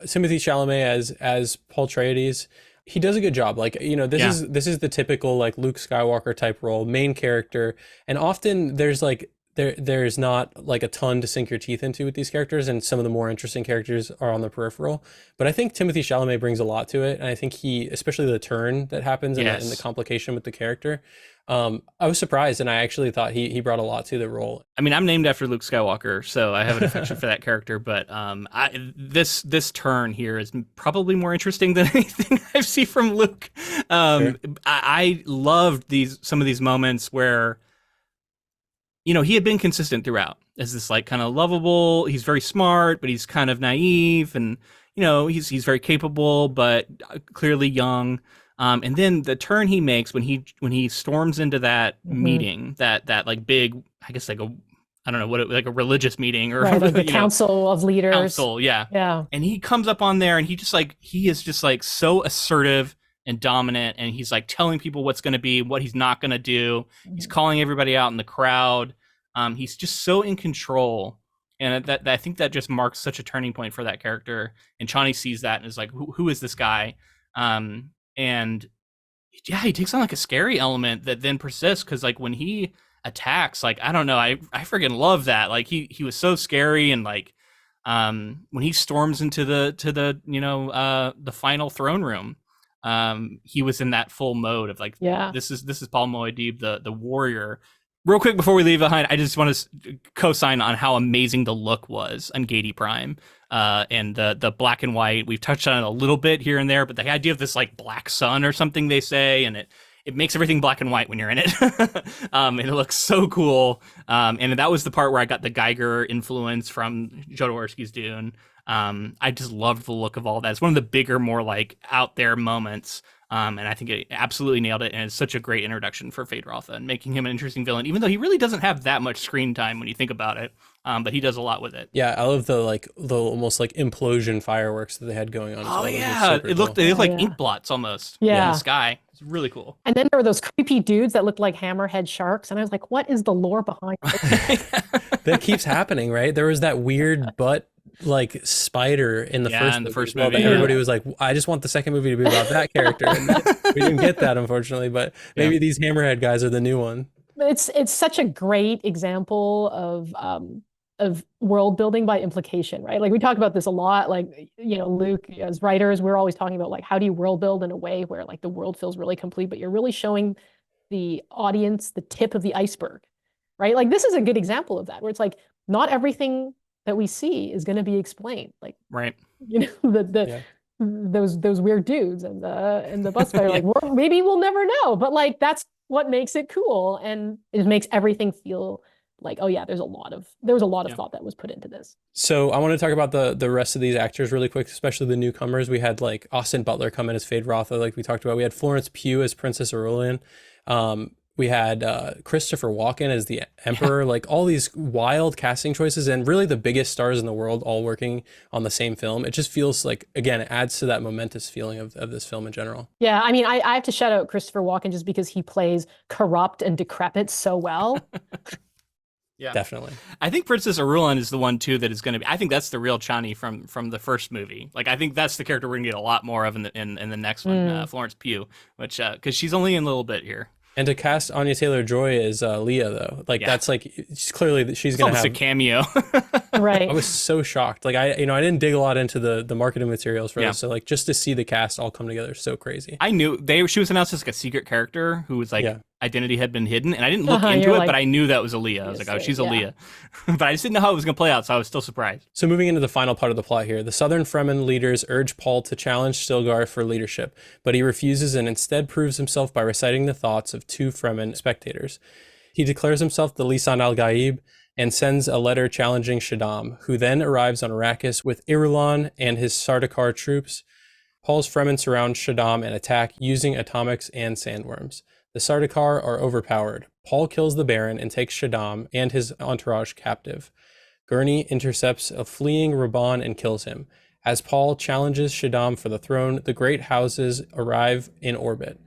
Timothy Chalamet as Paul Atreides, he does a good job. Like, this is the typical like Luke Skywalker type role, main character, and often there's like there's not like a ton to sink your teeth into with these characters, and some of the more interesting characters are on the peripheral. But I think Timothy Chalamet brings a lot to it, and I think especially the turn that happens and the complication with the character. I was surprised, and I actually thought he brought a lot to the role. I mean, I'm named after Luke Skywalker, so I have an affection for that character. But this turn here is probably more interesting than anything I've seen from Luke. I loved some of these moments where, he had been consistent throughout as this like kind of lovable. He's very smart, but he's kind of naive, and he's very capable, but clearly young. And then the turn he makes when he storms into that meeting, that like big, I guess like I don't know what like a religious meeting or like the council of leaders. Council, yeah. And he comes up on there, and he is just like so assertive and dominant, and he's like telling people what's going to be, what he's not going to do. He's calling everybody out in the crowd. He's just so in control. And that I think that just marks such a turning point for that character. And Chani sees that and is like, who is this guy? And yeah, he takes on like a scary element that then persists, because like when he attacks, like I don't know, I freaking love that. Like he was so scary, and like when he storms into the final throne room, he was in that full mode of like, this is Paul Muad'Dib, the warrior. Real quick before we leave behind, I just want to co-sign on how amazing the look was on Gady Prime, and the black and white. We've touched on it a little bit here and there, but the idea of this like black sun or something they say, and it makes everything black and white when you're in it. And it looks so cool. And that was the part where I got the Geiger influence from Jodorowsky's Dune. I just loved the look of all that. It's one of the bigger, more like out there moments. And I think it absolutely nailed it, and it's such a great introduction for Feyd-Rautha and making him an interesting villain, even though he really doesn't have that much screen time when you think about it. But he does a lot with it. Yeah, I love the almost like implosion fireworks that they had going on. Oh yeah, they looked like ink blots almost in the sky. It's really cool. And then there were those creepy dudes that looked like hammerhead sharks, and I was like, what is the lore behind it? That keeps happening, right? There was that weird butt like spider in the first movie. Everybody was like, I just want the second movie to be about that character. And we didn't get that, unfortunately, but maybe these hammerhead guys are the new one. It's such a great example of of world building by implication, right? Like we talk about this a lot, like, Luke, as writers, we're always talking about like, how do you world build in a way where like the world feels really complete, but you're really showing the audience the tip of the iceberg, right? Like this is a good example of that, where it's like, not everything that we see is going to be explained. Like, Right. the those weird dudes and the bus fighter, like, well, maybe we'll never know, but like that's what makes it cool, and it makes everything feel like, oh yeah, there was a lot of thought that was put into this. So I want to talk about the rest of these actors really quick, especially the newcomers. We had like Austin Butler come in as Feyd-Rautha, like we talked about. We had Florence Pugh as Princess Irulan. We had Christopher Walken as the Emperor, like all these wild casting choices, and really the biggest stars in the world all working on the same film. It just feels like, again, it adds to that momentous feeling of this film in general. Yeah, I mean, I have to shout out Christopher Walken just because he plays corrupt and decrepit so well. Yeah, definitely. I think Princess Irulan is the one too that is going to be. I think that's the real Chani from the first movie. Like I think that's the character we're going to get a lot more of in the next one, Florence Pugh, which because she's only in a little bit here. And to cast Anya Taylor-Joy as Leah, though, like that's like clearly she's going to have a cameo. Right. I was so shocked. Like I didn't dig a lot into the marketing materials for this, so like just to see the cast all come together is so crazy. I knew she was announced as like a secret character who was like identity had been hidden, and I didn't look into it, but I knew that was Aaliyah. I was like, oh, she's Aaliyah. But I just didn't know how it was going to play out, so I was still surprised. So moving into the final part of the plot here, the Southern Fremen leaders urge Paul to challenge Stilgar for leadership, but he refuses and instead proves himself by reciting the thoughts of two Fremen spectators. He declares himself the Lisan al-Gaib and sends a letter challenging Shaddam, who then arrives on Arrakis with Irulan and his Sardaukar troops. Paul's Fremen surround Shaddam and attack using atomics and sandworms. The Sardaukar are overpowered. Paul kills the Baron and takes Shaddam and his entourage captive. Gurney intercepts a fleeing Raban and kills him. As Paul challenges Shaddam for the throne, the great houses arrive in orbit.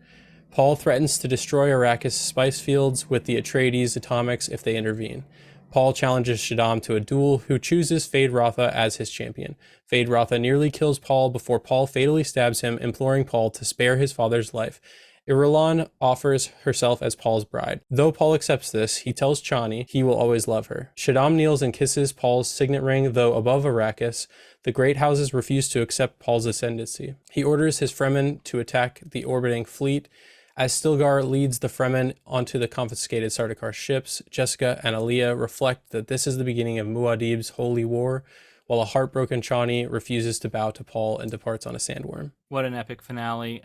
Paul threatens to destroy Arrakis' spice fields with the Atreides atomics if they intervene. Paul challenges Shaddam to a duel, who chooses Feyd-Rautha as his champion. Feyd-Rautha nearly kills Paul before Paul fatally stabs him, imploring Paul to spare his father's life. Irulan offers herself as Paul's bride. Though Paul accepts this, he tells Chani he will always love her. Shaddam kneels and kisses Paul's signet ring, though above Arrakis, the great houses refuse to accept Paul's ascendancy. He orders his Fremen to attack the orbiting fleet. As Stilgar leads the Fremen onto the confiscated Sardaukar ships, Jessica and Alia reflect that this is the beginning of Muad'Dib's holy war, while a heartbroken Chani refuses to bow to Paul and departs on a sandworm. What an epic finale.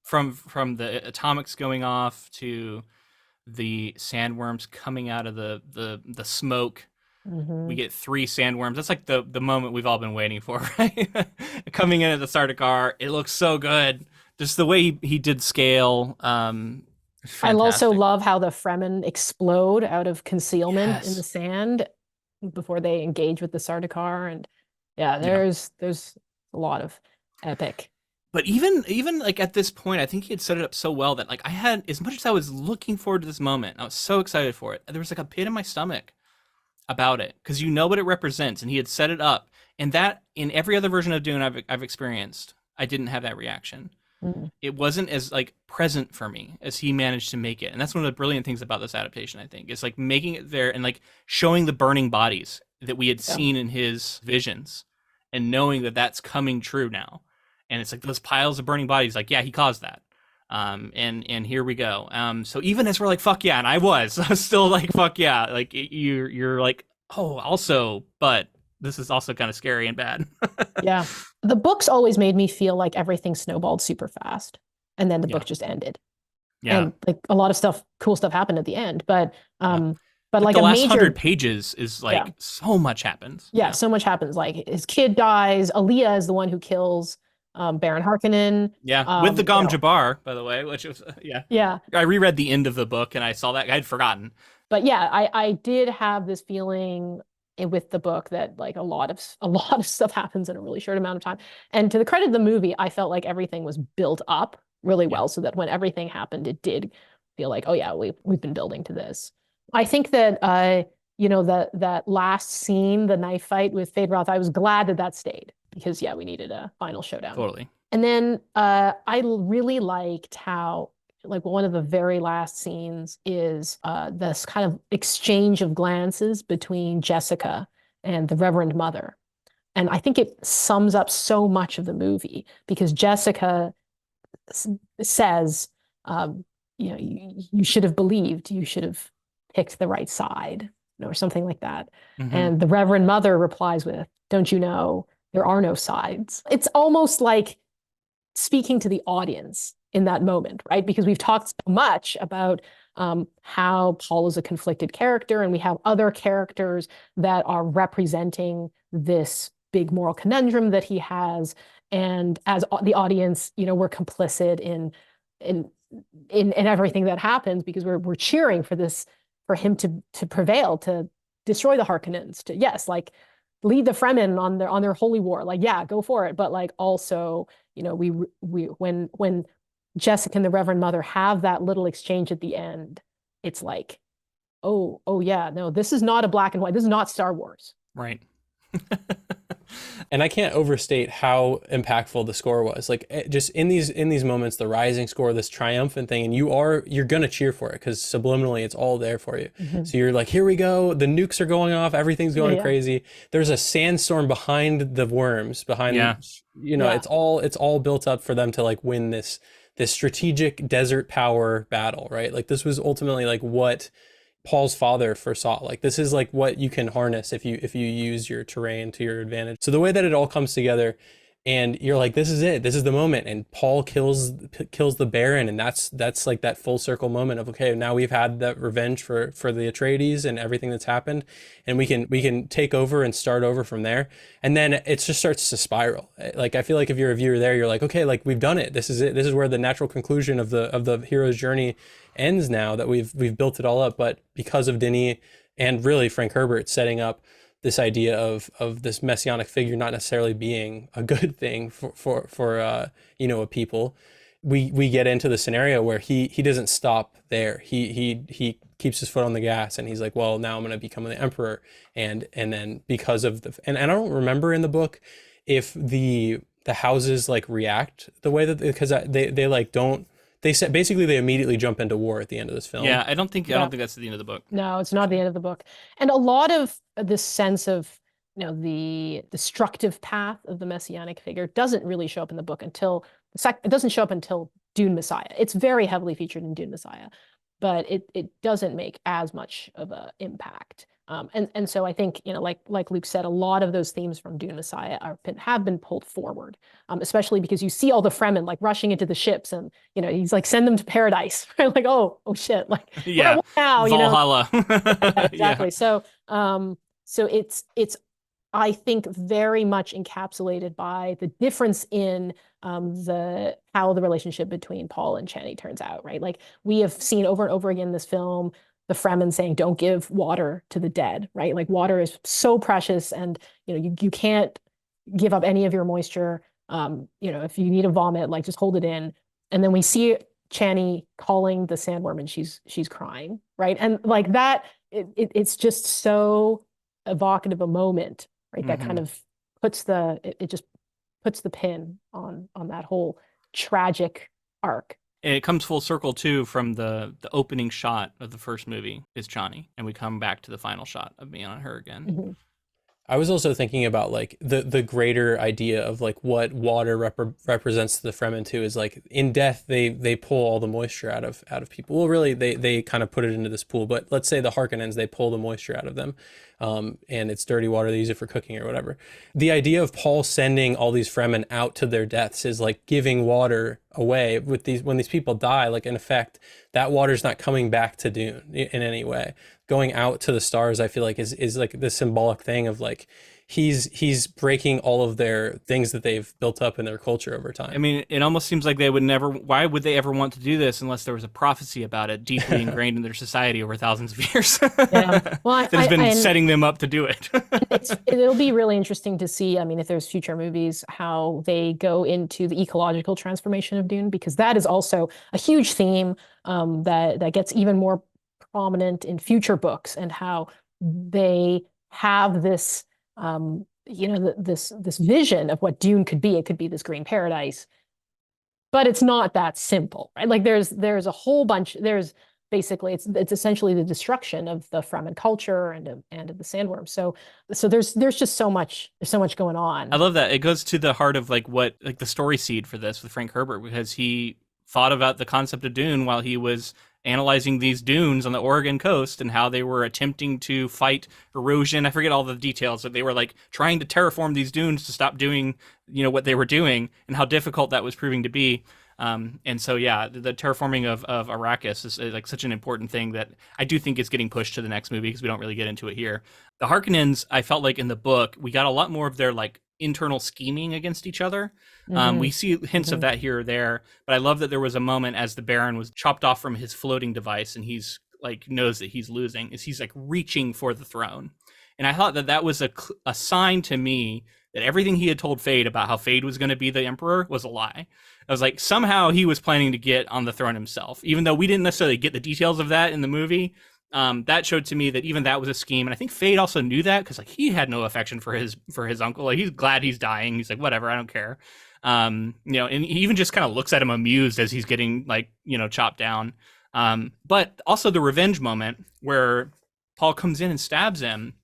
From the atomics going off to the sandworms coming out of the smoke. We get 3 sandworms. That's like the moment we've all been waiting for, right? Coming in at the Sardaukar. It looks so good. Just the way he did scale. I also love how the Fremen explode out of concealment in the sand before they engage with the Sardaukar. And there's a lot of epic. But even like at this point, I think he had set it up so well that like I had, as much as I was looking forward to this moment, I was so excited for it. There was like a pit in my stomach about it because you know what it represents, and he had set it up. And that in every other version of Dune I've experienced, I didn't have that reaction. It wasn't as like present for me as he managed to make it. And that's one of the brilliant things about this adaptation, I think, is like making it there and like showing the burning bodies that we had seen in his visions and knowing that that's coming true now. And it's like those piles of burning bodies, like, yeah, he caused that. And here we go. So even as we're like, fuck yeah, and I was still like, fuck yeah, like you're like, oh, also, but this is also kind of scary and bad. Yeah. The books always made me feel like everything snowballed super fast. And then the book just ended. Yeah. And like a lot of cool stuff happened at the end. But like the last 100 pages is like so much happens. Yeah, so much happens. Like his kid dies. Aaliyah is the one who kills Baron Harkonnen. Yeah, with the Gom Jabbar, by the way, which was yeah. I reread the end of the book and I saw that. I had forgotten. But yeah, I did have this feeling with the book that like a lot of stuff happens in a really short amount of time. And to the credit of the movie, I felt like everything was built up really well, so that when everything happened, it did feel like, oh yeah, we've been building to this. I think that that last scene, the knife fight with Feyd-Rautha, I was glad that stayed because we needed a final showdown. Totally. And then I really liked how like one of the very last scenes is this kind of exchange of glances between Jessica and the Reverend Mother. And I think it sums up so much of the movie because Jessica says, you know, you should have believed, you should have picked the right side, you know, or something like that. And the Reverend Mother replies with, don't you know, there are no sides. It's almost like speaking to the audience in that moment, right? Because we've talked so much about how Paul is a conflicted character, and we have other characters that are representing this big moral conundrum that he has. And as the audience, you know, we're complicit in everything that happens because we're cheering for this, for him to prevail, to destroy the Harkonnens, to like lead the Fremen on their holy war. Like, yeah, go for it. But like also, you know, we when Jessica and the Reverend Mother have that little exchange at the end, it's like, oh yeah, no, this is not a black and white. This is not Star Wars. Right. And I can't overstate how impactful the score was. Like just in these moments, the rising score, this triumphant thing, and you're gonna cheer for it because subliminally it's all there for you. So you're like, here we go, the nukes are going off, everything's going crazy. There's a sandstorm behind the worms, behind you know, it's all built up for them to like win this strategic desert power battle, right? Like this was ultimately like what Paul's father foresaw. Like this is like what you can harness if you use your terrain to your advantage. So the way that it all comes together, and you're like, this is it, this is the moment, and Paul kills the Baron, and that's like that full circle moment of, okay, now we've had that revenge for the Atreides and everything that's happened, and we can take over and start over from there. And then it just starts to spiral. Like I feel like if you're a viewer there, you're like, okay, like we've done it, this is it, this is where the natural conclusion of the hero's journey ends now that we've built it all up. But because of Denis and really Frank Herbert setting up this idea of this messianic figure not necessarily being a good thing for you know, a people, we get into the scenario where he doesn't stop there. He keeps his foot on the gas, and he's like, well, now I'm going to become the emperor. And then because of and I don't remember in the book if the houses like react the way that, because they like don't. They said basically they immediately jump into war at the end of this film. Yeah, I don't think that's the end of the book. No, it's not the end of the book. And a lot of this sense of, you know, the destructive path of the messianic figure doesn't really show up in the book until it doesn't show up until Dune Messiah. It's very heavily featured in Dune Messiah, but it doesn't make as much of an impact. And so I think, you know, like Luke said, a lot of those themes from Dune Messiah have been pulled forward, especially because you see all the Fremen like rushing into the ships, and you know, he's like, send them to paradise, right? Like, oh shit, like yeah, now, Valhalla. You know? Yeah, exactly. Yeah. So it's I think very much encapsulated by the difference in how the relationship between Paul and Chani turns out, right? Like we have seen over and over again in this film, the Fremen saying, don't give water to the dead, right? Like water is so precious, and you know, you can't give up any of your moisture. You know, if you need a vomit, like just hold it in. And then we see Chani calling the sandworm, and she's crying, right? And like that, it's just so evocative a moment, right? That kind of puts it just puts the pin on that whole tragic arc. And it comes full circle too from the opening shot of the first movie is Chani, and we come back to the final shot of being on her again. I was also thinking about like the greater idea of like what water represents to the Fremen too, is like in death they pull all the moisture out of people. Well, really they kind of put it into this pool, but let's say the Harkonnens, they pull the moisture out of them, and it's dirty water, they use it for cooking or whatever. The idea of Paul sending all these Fremen out to their deaths is like giving water away. When these people die, like in effect, that water's not coming back to Dune in any way. Going out to the stars, I feel like is like the symbolic thing of like he's breaking all of their things that they've built up in their culture over time. I mean, it almost seems like they would never. Why would they ever want to do this unless there was a prophecy about it deeply ingrained in their society over thousands of years? Yeah. Well, that has been setting them up to do it. It'll be really interesting to see. I mean, if there's future movies, how they go into the ecological transformation of Dune, because that is also a huge theme that gets even more prominent in future books, and how they have this. You know, this vision of what Dune could be. It could be this green paradise, but it's not that simple, right? Like there's a whole bunch. There's basically it's essentially the destruction of the Fremen culture and of the sandworm. So there's just there's so much going on. I love that. It goes to the heart of like what like the story seed for this with Frank Herbert, because he thought about the concept of Dune while he was analyzing these dunes on the Oregon coast and how they were attempting to fight erosion. I forget all the details, but they were like trying to terraform these dunes to stop doing, what they were doing, and how difficult that was proving to be. And so, yeah, the terraforming of Arrakis is like such an important thing that I do think is getting pushed to the next movie because we don't really get into it here. The Harkonnens, I felt like in the book, we got a lot more of their like internal scheming against each other. We see hints of that here or there, but I love that there was a moment as the Baron was chopped off from his floating device and he's like knows that he's losing, is he's like reaching for the throne. And I thought that was a sign to me that everything he had told Fade about how Fade was going to be the emperor was a lie. I was like, somehow he was planning to get on the throne himself, even though we didn't necessarily get the details of that in the movie. That showed to me that even that was a scheme, and I think Fade also knew that because like he had no affection for his uncle. Like he's glad he's dying. He's like, whatever, I don't care. And he even just kind of looks at him amused as he's getting like chopped down. But also the revenge moment where Paul comes in and stabs him.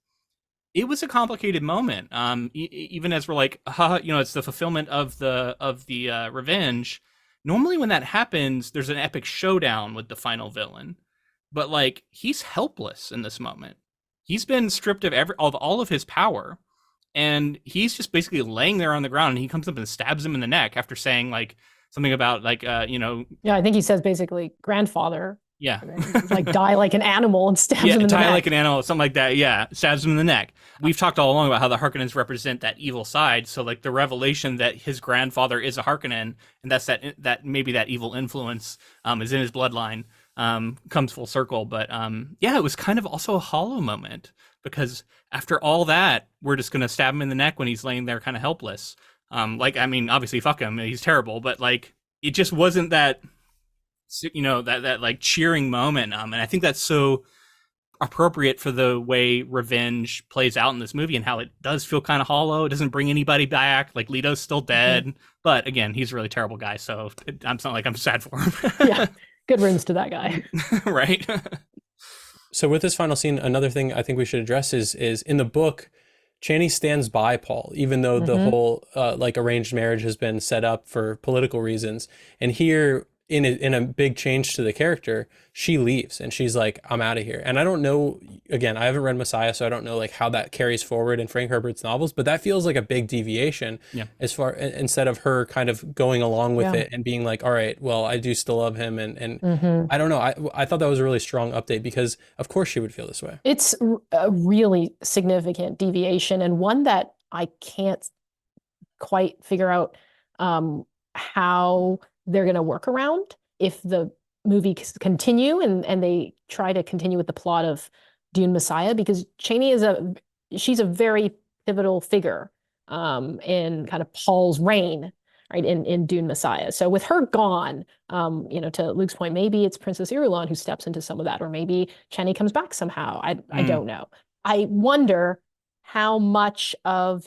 It was a complicated moment. Even as we're like, it's the fulfillment of the revenge. Normally, when that happens, there's an epic showdown with the final villain. But like, he's helpless in this moment. He's been stripped of all of his power, and he's just basically laying there on the ground. And he comes up and stabs him in the neck after saying like something about like Yeah, I think he says basically grandfather. Yeah. Like die like an animal and stabs him in the neck. Die like an animal, something like that. Yeah, stabs him in the neck. We've talked all along about how the Harkonnens represent that evil side. So like the revelation that his grandfather is a Harkonnen, and that's that maybe that evil influence is in his bloodline, comes full circle. But it was kind of also a hollow moment because after all that, we're just gonna stab him in the neck when he's laying there kind of helpless. Obviously fuck him, he's terrible, but like it just wasn't that. That like cheering moment, and I think that's so appropriate for the way revenge plays out in this movie and how it does feel kind of hollow. It doesn't bring anybody back. Like Leto's still dead, but again, he's a really terrible guy, so it's not like I'm sad for him. Yeah, good riddance to that guy. Right. So with this final scene, another thing I think we should address is in the book, Chani stands by Paul, even though the whole like arranged marriage has been set up for political reasons. And here, in a big change to the character, she leaves and she's like, I'm out of here. And I don't know, again, I haven't read Messiah, so I don't know like how that carries forward in Frank Herbert's novels, but that feels like a big deviation as far, instead of her kind of going along with it and being like, all right, well, I do still love him. And I don't know. I thought that was a really strong update because of course she would feel this way. It's a really significant deviation, and one that I can't quite figure out how they're going to work around if the movie continue and they try to continue with the plot of Dune Messiah, because Chani she's a very pivotal figure in kind of Paul's reign, right, in Dune Messiah. So with her gone, to Luke's point, maybe it's Princess Irulan who steps into some of that, or maybe Chani comes back somehow. I don't know. I wonder how much of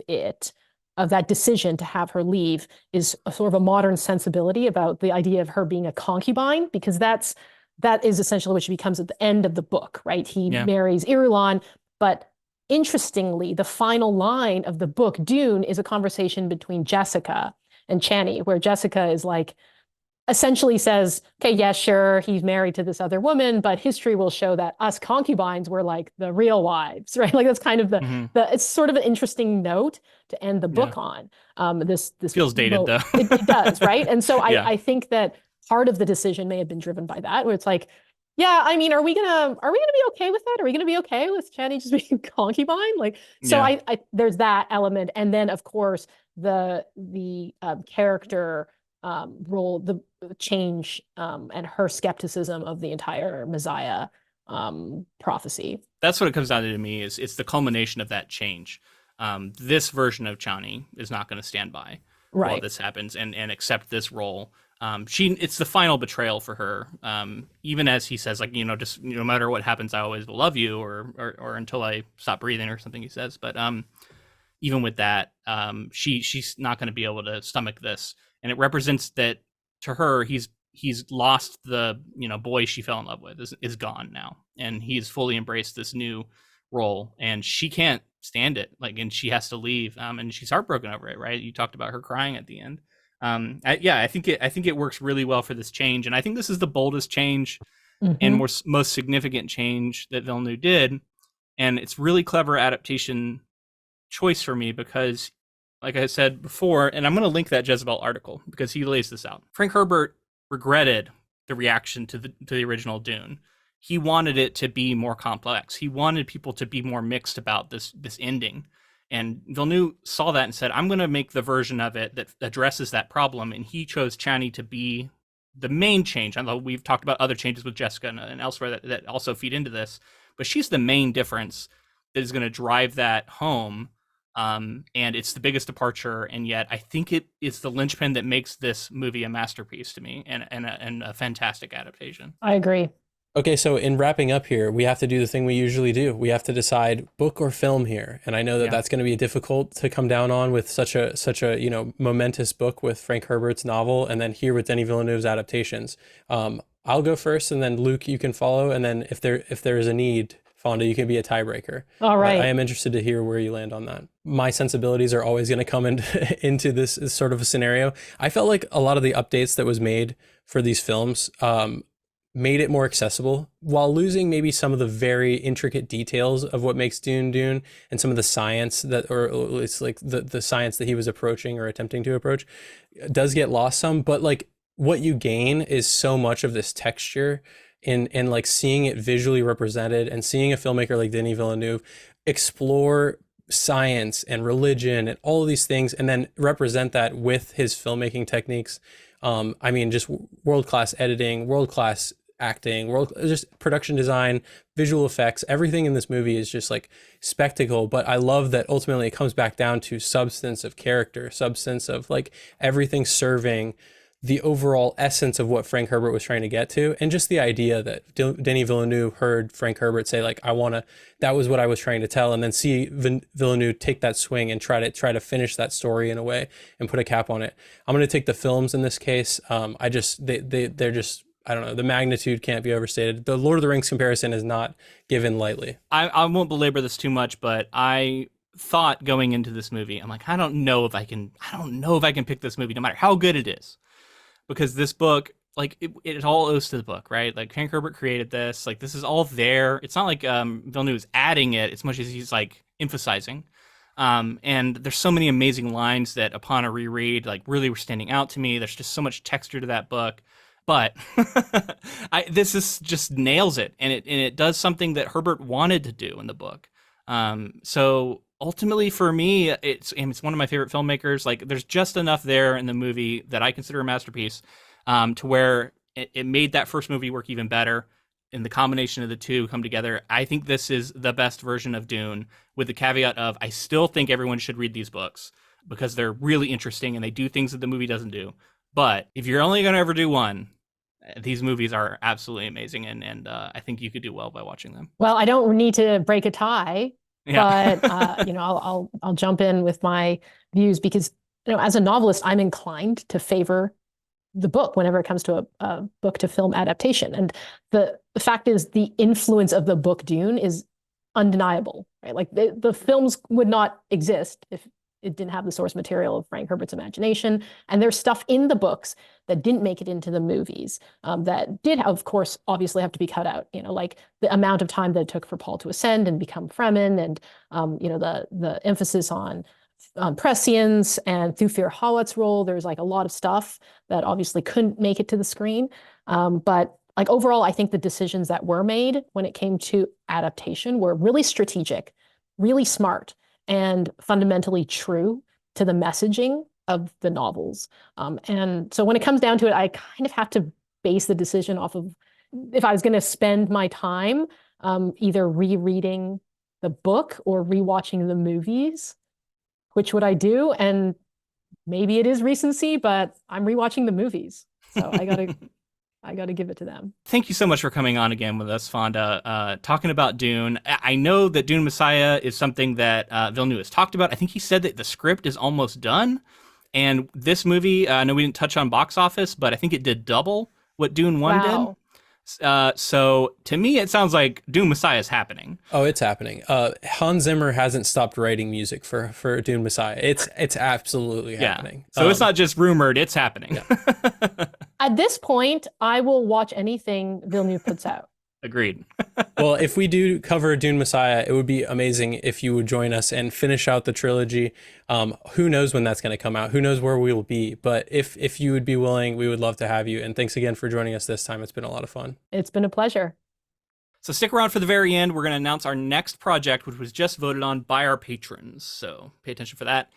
that decision to have her leave is a sort of a modern sensibility about the idea of her being a concubine, because that is essentially what she becomes at the end of the book, right? He marries Irulan, but interestingly, the final line of the book, Dune, is a conversation between Jessica and Chani, where Jessica is like, essentially says, okay, yeah, sure, he's married to this other woman, but history will show that us concubines were like the real wives, right? Like that's kind of it's sort of an interesting note to end the book on. This feels dated though. It does, right? And so I think that part of the decision may have been driven by that, where it's like, yeah, I mean, are we gonna be okay with that? Are we gonna be okay with Chani just being concubine? Like, so I there's that element, and then of course the character role, the change, and her skepticism of the entire Messiah prophecy. That's what it comes down to me. It's the culmination of that change. This version of Chani is not going to stand by while this happens and accept this role. It's the final betrayal for her. Even as he says, like, just no matter what happens, I always will love you, or until I stop breathing, or something he says. But even with that, she's not going to be able to stomach this. And it represents that to her, he's lost the boy she fell in love with is gone now, and he's fully embraced this new role, and she can't stand it, and she has to leave, and she's heartbroken over it, right? You talked about her crying at the end. I think it works really well for this change, and I think this is the boldest change and most significant change that Villeneuve did, and it's really clever adaptation choice for me because, like I said before, and I'm going to link that Jezebel article because he lays this out. Frank Herbert regretted the reaction to the original Dune. He wanted it to be more complex. He wanted people to be more mixed about this ending. And Villeneuve saw that and said, I'm going to make the version of it that addresses that problem. And he chose Chani to be the main change. I know we've talked about other changes with Jessica and elsewhere that also feed into this, but she's the main difference that is going to drive that home. And it's the biggest departure, and yet I think it is the linchpin that makes this movie a masterpiece to me, and a fantastic adaptation. I agree. Okay, so in wrapping up here, we have to do the thing we usually do. We have to decide book or film here, and I know that that's going to be difficult to come down on with such a momentous book with Frank Herbert's novel, and then here with Denis Villeneuve's adaptations. I'll go first, and then Luke, you can follow, and then if there is a need, Fonda, you can be a tiebreaker. All right. I am interested to hear where you land on that. My sensibilities are always going to come into this sort of a scenario. I felt like a lot of the updates that was made for these films made it more accessible while losing maybe some of the very intricate details of what makes Dune and some of the science or it's like the science that he was approaching or attempting to approach does get lost some, but like what you gain is so much of this texture in like seeing it visually represented and seeing a filmmaker like Denis Villeneuve explore science and religion and all of these things and then represent that with his filmmaking techniques. I mean, just world-class editing, world-class acting, just production design, visual effects, everything in this movie is just like spectacle. But I love that ultimately it comes back down to substance of character, substance of like everything serving the overall essence of what Frank Herbert was trying to get to. And just the idea that Denis Villeneuve heard Frank Herbert say like, that was what I was trying to tell. And then see Villeneuve take that swing and try to finish that story in a way and put a cap on it. I'm going to take the films in this case. They're just, I don't know, the magnitude can't be overstated. The Lord of the Rings comparison is not given lightly. I won't belabor this too much, but I thought going into this movie, I'm like, I don't know if I can pick this movie no matter how good it is. Because this book, like, it all owes to the book, right? Like, Frank Herbert created this. Like, this is all there. It's not like Villeneuve is adding it as much as he's, like, emphasizing. And there's so many amazing lines that, upon a reread, like, really were standing out to me. There's just so much texture to that book. But this is just nails it. And it does something that Herbert wanted to do in the book. So ultimately for me, it's one of my favorite filmmakers. Like there's just enough there in the movie that I consider a masterpiece, to where it made that first movie work even better. And the combination of the two come together. I think this is the best version of Dune, with the caveat of I still think everyone should read these books because they're really interesting and they do things that the movie doesn't do. But if you're only going to ever do one, these movies are absolutely amazing, and I think you could do well by watching them. Well, I don't need to break a tie. Yeah. But I'll jump in with my views because as a novelist, I'm inclined to favor the book whenever it comes to a book to film adaptation. And the fact is, the influence of the book Dune is undeniable, right? Like the films would not exist if it didn't have the source material of Frank Herbert's imagination. And there's stuff in the books that didn't make it into the movies, that did, of course, obviously have to be cut out. Like the amount of time that it took for Paul to ascend and become Fremen, and the emphasis on prescience and Thufir Hawat's role. There's like a lot of stuff that obviously couldn't make it to the screen. But like overall, I think the decisions that were made when it came to adaptation were really strategic, really smart, and fundamentally true to the messaging of the novels. And so when it comes down to it, I kind of have to base the decision off of if I was going to spend my time either rereading the book or rewatching the movies, which would I do? And maybe it is recency, but I'm rewatching the movies. So I gotta give it to them. Thank you so much for coming on again with us, Fonda, talking about Dune. I know that Dune Messiah is something that Villeneuve has talked about. I think he said that the script is almost done. And this movie, I know we didn't touch on box office, but I think it did double what Dune 1 Wow. did. So to me, it sounds like Dune Messiah is happening. Oh, it's happening. Hans Zimmer hasn't stopped writing music for Dune Messiah. It's absolutely happening. So it's not just rumored, it's happening. At this point, I will watch anything Villeneuve puts out. Agreed. Well, if we do cover Dune Messiah, it would be amazing if you would join us and finish out the trilogy. Who knows when that's going to come out? Who knows where we will be? But if you would be willing, we would love to have you. And thanks again for joining us this time. It's been a lot of fun. It's been a pleasure. So stick around for the very end. We're going to announce our next project, which was just voted on by our patrons. So pay attention for that.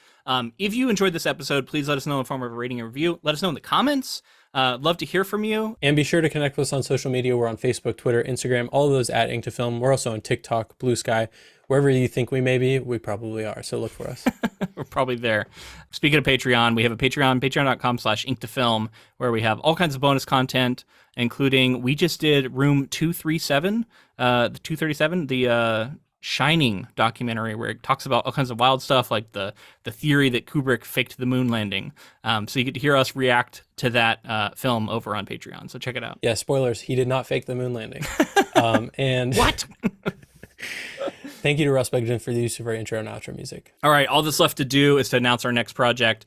If you enjoyed this episode, please let us know in the form of a rating and review. Let us know in the comments. Love to hear from you. And be sure to connect with us on social media. We're on Facebook, Twitter, Instagram, all of those at Ink to Film. We're also on TikTok, Blue Sky. Wherever you think we may be, we probably are. So look for us. We're probably there. Speaking of Patreon, we have a Patreon, patreon.com/inktofilm, where we have all kinds of bonus content, including we just did Room 237, the 237, the Shining documentary, where it talks about all kinds of wild stuff, like the theory that Kubrick faked the moon landing. So you get to hear us react to that film over on Patreon. So check it out. Yeah, spoilers. He did not fake the moon landing. And What? thank you to Russ Begden for the use of our intro and outro music. All right, all that's left to do is to announce our next project.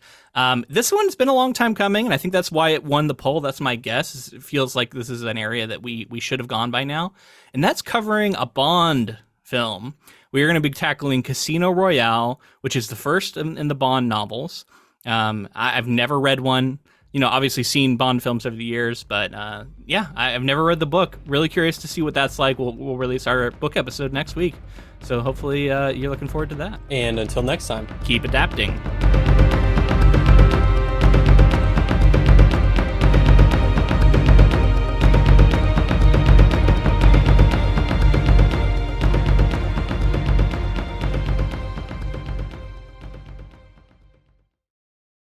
This one's been a long time coming, and I think that's why it won the poll. That's my guess. It feels like this is an area that we should have gone by now. And that's covering a Bond film. We are going to be tackling Casino Royale, which is the first in the Bond novels. I've never read one. Obviously seen Bond films over the years, but I've never read the book. Really curious to see what that's like. We'll release our book episode next week. So hopefully you're looking forward to that. And until next time. Keep adapting.